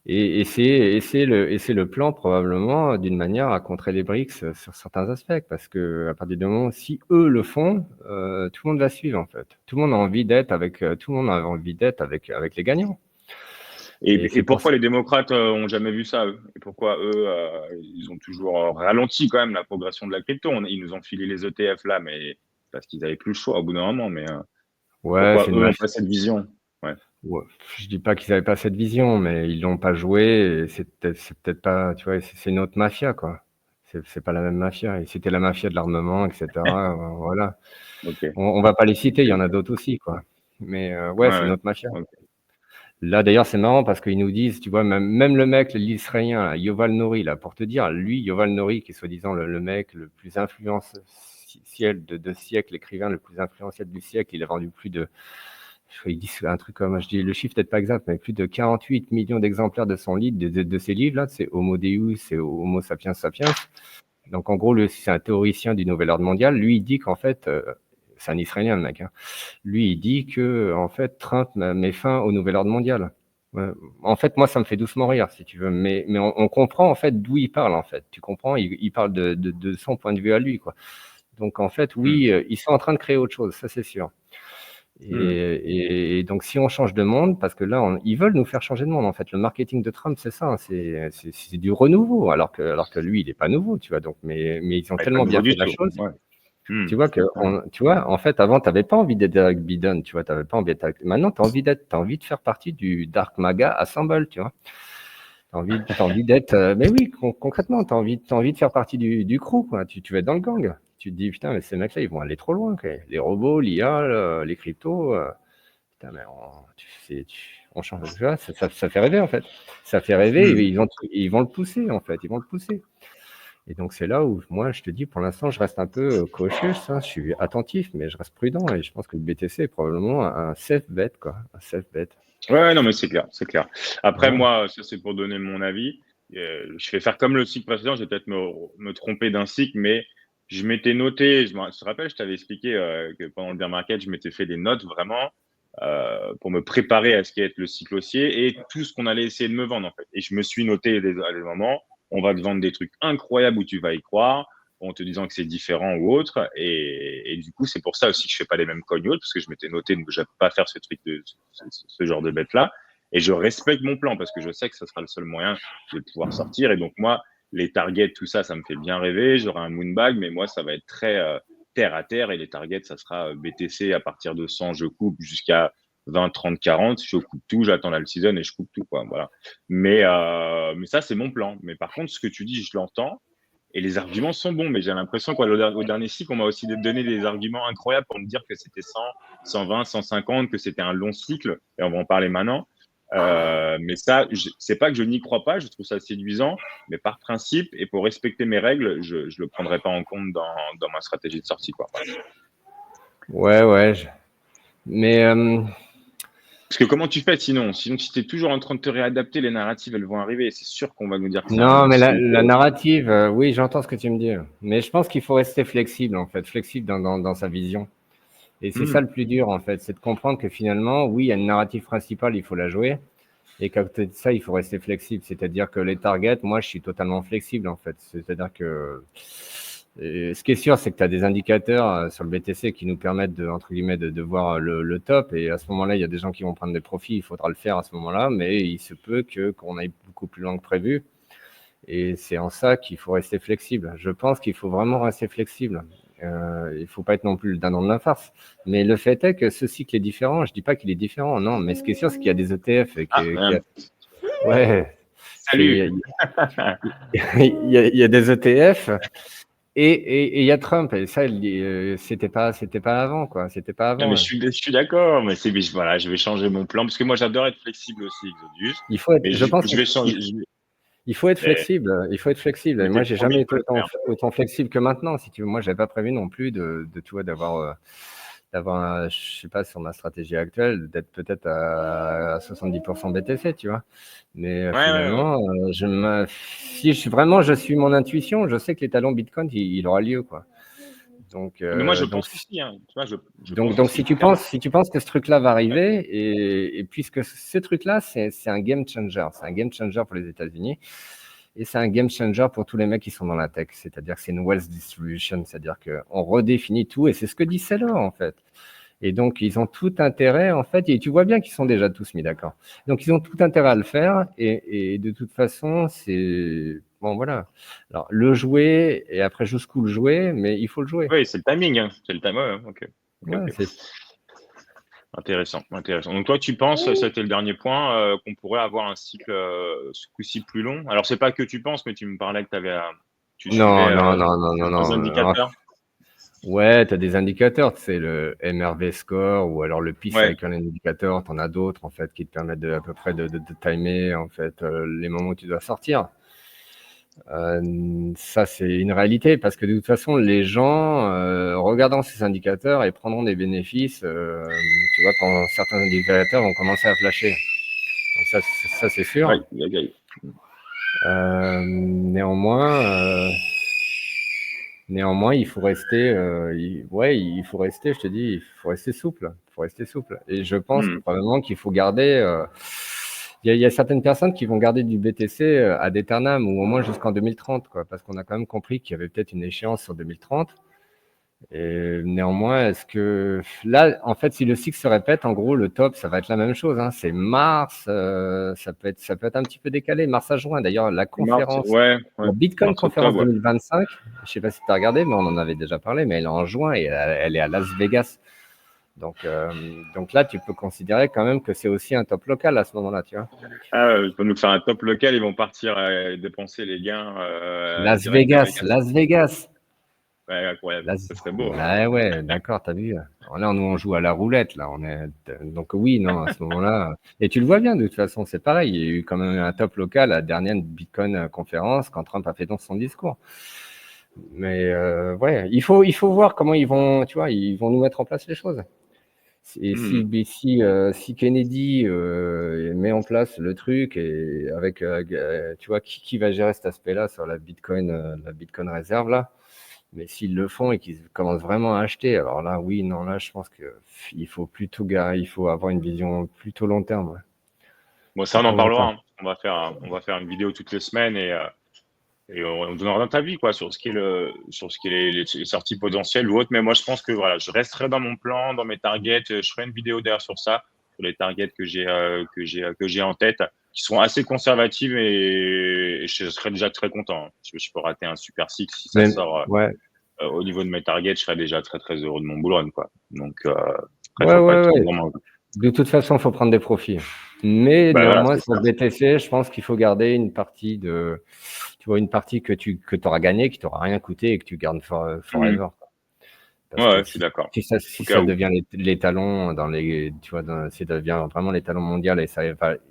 Speaker 2: Et c'est le plan probablement d'une manière à contrer les BRICS sur certains aspects, parce que à partir du moment où si eux le font, tout le monde va suivre, en fait. Tout le monde a envie d'être avec les gagnants. Et
Speaker 1: Et
Speaker 2: c'est pour
Speaker 1: pourquoi
Speaker 2: ça.
Speaker 1: les démocrates ont jamais vu ça, eux? Et pourquoi eux, ils ont toujours ralenti quand même la progression de la crypto? Ils nous ont filé les ETF là, mais parce qu'ils avaient plus le choix au bout d'un moment. Mais
Speaker 2: Ouais,
Speaker 1: pourquoi
Speaker 2: c'est une
Speaker 1: eux ont
Speaker 2: machine.
Speaker 1: pas cette vision? Ouais.
Speaker 2: Ouais, je dis pas qu'ils avaient pas cette vision, mais ils l'ont pas joué. Et c'est peut-être pas, tu vois, c'est une autre mafia, quoi. C'est pas la même mafia. Et c'était la mafia de l'armement, etc. Voilà.
Speaker 1: Ok.
Speaker 2: On va pas les citer, il
Speaker 1: Ok.
Speaker 2: y en a
Speaker 1: Ok.
Speaker 2: d'autres aussi, quoi. Mais
Speaker 1: Ouais.
Speaker 2: ouais, c'est une
Speaker 1: Ouais.
Speaker 2: autre mafia.
Speaker 1: Ok.
Speaker 2: Là, d'ailleurs, c'est marrant parce qu'ils nous disent, tu vois, même le mec, l'Israélien, là, Yoval Nouri, là, pour te dire, lui, Yoval Nouri, qui est soi-disant le mec le plus influentiel de siècle, l'écrivain le plus influentiel du siècle, il a vendu plus de, ils disent un truc comme, je dis le chiffre peut-être pas exact, mais plus de 48 millions d'exemplaires de son livre, de ses livres, là, c'est Homo Deus, c'est Homo sapiens sapiens. Donc, en gros, c'est un théoricien du nouvel ordre mondial. Lui, il dit qu'en fait, c'est un Israélien, le mec, hein. Lui, il dit que en fait, Trump met fin au nouvel ordre mondial. Ouais. En fait, moi, ça me fait doucement rire, si tu veux. Mais on comprend en fait d'où il parle, en fait. Tu comprends? Il parle de son point de vue à lui, quoi. Donc, en fait,
Speaker 1: Hmm.
Speaker 2: oui, ils sont en train de créer autre chose, ça c'est sûr. Et donc, si on change de monde, parce que là, ils veulent nous faire changer de monde, en fait. Le marketing de Trump, c'est ça, c'est du renouveau, alors que lui, il n'est pas nouveau, tu vois. Donc, mais ils ont
Speaker 1: Ouais, pas
Speaker 2: tellement
Speaker 1: nouveau
Speaker 2: bien
Speaker 1: du
Speaker 2: fait la
Speaker 1: tout.
Speaker 2: chose.
Speaker 1: Ouais.
Speaker 2: Tu vois tu vois, en fait, avant, tu n'avais pas envie d'être avec Biden, tu vois, tu n'avais pas envie d'être maintenant, tu as envie de faire partie du Dark Maga Assemble, tu vois. T'as envie d'être, mais oui, concrètement, t'as envie de faire partie du crew, quoi. Tu vas être dans le gang. Tu te dis, putain, mais ces mecs-là, ils vont aller trop loin, quoi. Les robots, l'IA, les cryptos, putain, mais on change. Tu vois, ça fait rêver, en fait. Ça fait rêver, et ils vont le pousser, en fait. Ils vont le pousser. Et donc, c'est là où, moi, je te dis, pour l'instant, je reste un peu cautious, hein. Je suis attentif, mais je reste prudent, et je pense que le BTC est probablement un safe bet, quoi. Un safe bet.
Speaker 1: Ouais, non, mais c'est clair, c'est clair. Après,
Speaker 2: Voilà.
Speaker 1: moi, ça, c'est pour donner mon avis. Je vais faire comme le cycle précédent, je vais peut-être me tromper d'un cycle, mais je m'étais noté, je te rappelle, je t'avais expliqué que pendant le bear market, je m'étais fait des notes vraiment pour me préparer à ce qui est le cycle haussier et tout ce qu'on allait essayer de me vendre, en fait. Et je me suis noté à des moments, on va te vendre des trucs incroyables où tu vas y croire, en te disant que c'est différent ou autre. Et du coup, c'est pour ça aussi que je fais pas les mêmes cognotes, parce que je m'étais noté que je ne pas faire ce genre de bête-là. Et je respecte mon plan, parce que je sais que ce sera le seul moyen de pouvoir sortir. Et donc, moi, les targets, tout ça, ça me fait bien rêver. J'aurai un moonbag, mais moi, ça va être très terre à terre. Et les targets, ça sera BTC à partir de 100, je coupe jusqu'à 20, 30, 40. Je coupe tout, j'attends la season et je coupe tout, quoi. Voilà. Mais ça, c'est mon plan. Mais par contre, ce que tu dis, je l'entends. Et les arguments sont bons, mais j'ai l'impression qu'au dernier cycle, on m'a aussi donné des arguments incroyables pour me dire que c'était 100, 120, 150, que c'était un long cycle, et on va en parler maintenant. Mais ça, c'est pas que je n'y crois pas, je trouve ça séduisant, mais par principe et pour respecter mes règles, je le prendrai pas en compte dans ma stratégie de sortie, quoi. Voilà.
Speaker 2: Ouais. Mais
Speaker 1: Parce que comment tu fais sinon? Sinon, si tu es toujours en train de te réadapter, les narratives, elles vont arriver. C'est sûr qu'on va nous dire que c'est un
Speaker 2: non,
Speaker 1: long
Speaker 2: mais
Speaker 1: cycle.
Speaker 2: la narrative, oui, j'entends ce que tu me dis. Mais je pense qu'il faut rester flexible, en fait, flexible dans sa vision. Et c'est ça le plus dur, en fait, c'est de comprendre que finalement, oui, il y a une narrative principale, il faut la jouer. Et qu'à côté de ça, il faut rester flexible. C'est-à-dire que les targets, moi, je suis totalement flexible, en fait. C'est-à-dire que ce qui est sûr, c'est que tu as des indicateurs sur le BTC qui nous permettent entre guillemets, de voir le top. Et à ce moment-là, il y a des gens qui vont prendre des profits. Il faudra le faire à ce moment-là. Mais il se peut qu'on aille beaucoup plus loin que prévu. Et c'est en ça qu'il faut rester flexible. Je pense qu'il faut vraiment rester flexible. Il ne faut pas être non plus le dindon de la farce. Mais le fait est que ce cycle est différent. Je ne dis pas qu'il est différent, non. Mais ce qui est sûr, c'est qu'il y a des ETF. Ouais,
Speaker 1: Salut.
Speaker 2: il y a des ETF et il y a Trump. Et ça, c'était pas avant, quoi. C'était pas
Speaker 1: Non, mais
Speaker 2: avant.
Speaker 1: je suis d'accord, mais voilà, je vais changer mon plan parce que moi j'adore être flexible aussi, Exodus.
Speaker 2: Il faut être,
Speaker 1: Mais
Speaker 2: je pense
Speaker 1: je vais changer.
Speaker 2: il faut être
Speaker 1: Mais
Speaker 2: flexible. Il faut être flexible.
Speaker 1: je
Speaker 2: Et moi,
Speaker 1: m'étais
Speaker 2: j'ai
Speaker 1: promis
Speaker 2: jamais
Speaker 1: de
Speaker 2: été
Speaker 1: pas le faire.
Speaker 2: autant flexible que maintenant, si tu veux. Moi, j'avais pas prévu non plus tu vois, je sais pas, sur ma stratégie actuelle, d'être peut-être à 70% BTC, tu vois. Mais
Speaker 1: Ouais.
Speaker 2: finalement, si je suis mon intuition, je sais que l'étalon Bitcoin, il aura lieu, quoi. Donc,
Speaker 1: Mais moi je
Speaker 2: donc,
Speaker 1: pense aussi, hein. Tu vois, je pense
Speaker 2: donc,
Speaker 1: aussi clairement.
Speaker 2: si tu penses que ce truc-là va arriver, et puisque ce truc-là, c'est un game changer, c'est un game changer pour les États-Unis, et c'est un game changer pour tous les mecs qui sont dans la tech. C'est-à-dire que c'est une wealth distribution, c'est-à-dire qu'on redéfinit tout, et c'est ce que dit Saylor, en fait. Et donc, ils ont tout intérêt, en fait, et tu vois bien qu'ils sont déjà tous mis d'accord. Donc, ils ont tout intérêt à le faire, et de toute façon, c'est... Bon, voilà. Alors, le jouer, et après, jusqu'où le jouer, mais il faut le jouer.
Speaker 1: Oui, c'est le timing, hein. C'est le timing. Ouais,
Speaker 2: Ouais,
Speaker 1: ok. Intéressant, intéressant. Donc toi, tu penses, c'était le dernier point, qu'on pourrait avoir un cycle ce coup-ci plus long. Alors c'est pas que tu penses, mais tu me parlais que tu suivais certains
Speaker 2: Non.
Speaker 1: indicateurs.
Speaker 2: Ouais, tu as des indicateurs, tu sais, le MRV score ou alors le
Speaker 1: Ouais.
Speaker 2: P-Cycle Indicator, tu en as d'autres, en fait, qui te permettent à peu près de timer, en fait, les moments où tu dois sortir. Ça, c'est une réalité parce que de toute façon, les gens, regardant ces indicateurs, et prendront des bénéfices, tu vois, quand certains indicateurs vont commencer à flasher. Donc ça c'est sûr.
Speaker 1: Ouais,
Speaker 2: Néanmoins, il faut rester, il faut rester, je te dis, il faut rester souple. Il faut rester souple. Et je pense
Speaker 1: Hmm.
Speaker 2: probablement qu'il faut garder. Il y a certaines personnes qui vont garder du BTC ad aeternam ou au moins jusqu'en 2030, quoi, parce qu'on a quand même compris qu'il y avait peut-être une échéance sur 2030. Et néanmoins, est-ce que là, en fait, si le cycle se répète, en gros, le top, ça va être la même chose, hein. C'est mars, ça peut être un petit peu décalé, mars à juin. D'ailleurs, la
Speaker 1: Mars,
Speaker 2: conférence,
Speaker 1: ouais,
Speaker 2: la Bitcoin
Speaker 1: mars,
Speaker 2: conférence
Speaker 1: octobre, ouais.
Speaker 2: 2025, je sais pas si tu as regardé, mais on en avait déjà parlé, mais elle est en juin et elle est à Las Vegas. Donc là, tu peux considérer quand même que c'est aussi un top local à ce moment-là, tu vois.
Speaker 1: Ah, pour nous faire un top local, ils vont partir dépenser les gains
Speaker 2: Las
Speaker 1: direct à
Speaker 2: Vegas,
Speaker 1: Vegas.
Speaker 2: Las Vegas.
Speaker 1: Ouais, incroyable.
Speaker 2: Là,
Speaker 1: Ça serait beau, hein.
Speaker 2: là, ouais, d'accord, t'as vu. Alors là, nous, on joue à la roulette, là. Donc oui, non, à ce moment-là. Et tu le vois bien, de toute façon, c'est pareil. Il y a eu quand même un top local à la dernière Bitcoin conférence quand Trump a fait donc son discours. Mais ouais, il faut voir comment ils vont, tu vois, ils vont nous mettre en place les choses. Et si Kennedy met en place le truc et avec, tu vois, qui va gérer cet aspect-là sur la Bitcoin réserve là. Mais s'ils le font et qu'ils commencent vraiment à acheter, alors là, oui, non, là, je pense qu'il faut il faut avoir une vision plutôt long terme. Ouais.
Speaker 1: Bon, ça, on en
Speaker 2: Plutôt long
Speaker 1: parlera,
Speaker 2: terme.
Speaker 1: hein. On va faire une vidéo toutes les semaines et on donnera notre avis, quoi, sur ce qui est sur ce qui est les sorties potentielles ou autres. Mais moi, je pense que voilà, je resterai dans mon plan, dans mes targets. Je ferai une vidéo derrière sur ça, sur les targets que j'ai en tête, qui sont assez conservatives et je serai déjà très content, hein. Je peux rater un super cycle si ça
Speaker 2: Mais,
Speaker 1: sort
Speaker 2: ouais,
Speaker 1: au niveau de mes targets, je serais déjà très très heureux de mon bull run, quoi. Donc après,
Speaker 2: ouais,
Speaker 1: faut pas
Speaker 2: ouais,
Speaker 1: être trop
Speaker 2: ouais.
Speaker 1: gourmand.
Speaker 2: De toute façon, il faut prendre des profits. Mais
Speaker 1: Bah voilà,
Speaker 2: néanmoins,
Speaker 1: c'est
Speaker 2: sur
Speaker 1: ça.
Speaker 2: le BTC, je pense qu'il faut garder une partie tu vois, une partie que tu auras gagnée, qui t'aura rien coûté et que tu gardes
Speaker 1: Mhm.
Speaker 2: forever.
Speaker 1: Ouais,
Speaker 2: Parce que
Speaker 1: ouais, je suis d'accord.
Speaker 2: si
Speaker 1: Au cas
Speaker 2: ça
Speaker 1: où.
Speaker 2: devient l'étalon tu vois, si ça devient vraiment l'étalon mondial et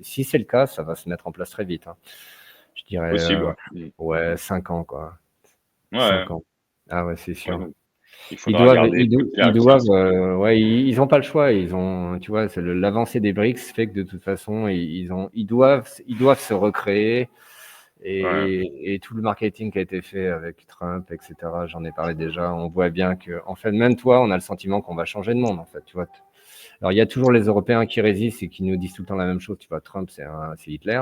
Speaker 2: si c'est le cas, ça va se mettre en place très vite, hein. Je dirais,
Speaker 1: Possible, ouais. Mhm.
Speaker 2: ouais, 5 ans, quoi.
Speaker 1: Ouais,
Speaker 2: 5 ans. Ah ouais, c'est
Speaker 1: ouais.
Speaker 2: sûr.
Speaker 1: Il faudra regarder, écouter la
Speaker 2: Ils
Speaker 1: réaction de la
Speaker 2: doivent,
Speaker 1: société.
Speaker 2: ouais, ils ont pas le choix. Tu vois, l'avancée des BRICS fait que de toute façon, ils doivent se recréer.
Speaker 1: Ouais.
Speaker 2: Et tout le marketing qui a été fait avec Trump, etc., j'en ai parlé déjà, on voit bien que, en fait, même toi, on a le sentiment qu'on va changer de monde, en fait, tu vois. Alors, il y a toujours les Européens qui résistent et qui nous disent tout le temps la même chose, tu vois, Trump, c'est Hitler.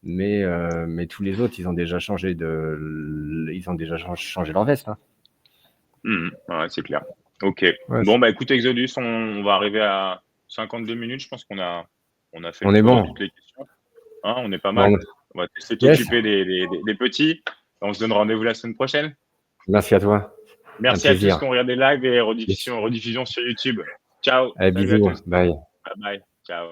Speaker 2: Mais tous les autres, ils ont déjà changé leur veste, hein.
Speaker 1: Ouais, c'est clair. Ok.
Speaker 2: Ouais,
Speaker 1: Bon, bah écoute, Exodus, on va arriver à 52 minutes. Je pense on a fait le
Speaker 2: on est
Speaker 1: tour de
Speaker 2: bon.
Speaker 1: toutes les questions. Hein, on est pas
Speaker 2: Bon,
Speaker 1: mal. On va essayer de
Speaker 2: yes,
Speaker 1: t'occuper des petits. On se donne rendez-vous la semaine prochaine.
Speaker 2: merci à toi. Un
Speaker 1: Merci à tous
Speaker 2: plaisir.
Speaker 1: qui ont regardé live et
Speaker 2: Yes.
Speaker 1: rediffusion sur YouTube. Ciao.
Speaker 2: Allez,
Speaker 1: Salut à
Speaker 2: bisous.
Speaker 1: tous.
Speaker 2: Bye.
Speaker 1: Bye bye. Ciao.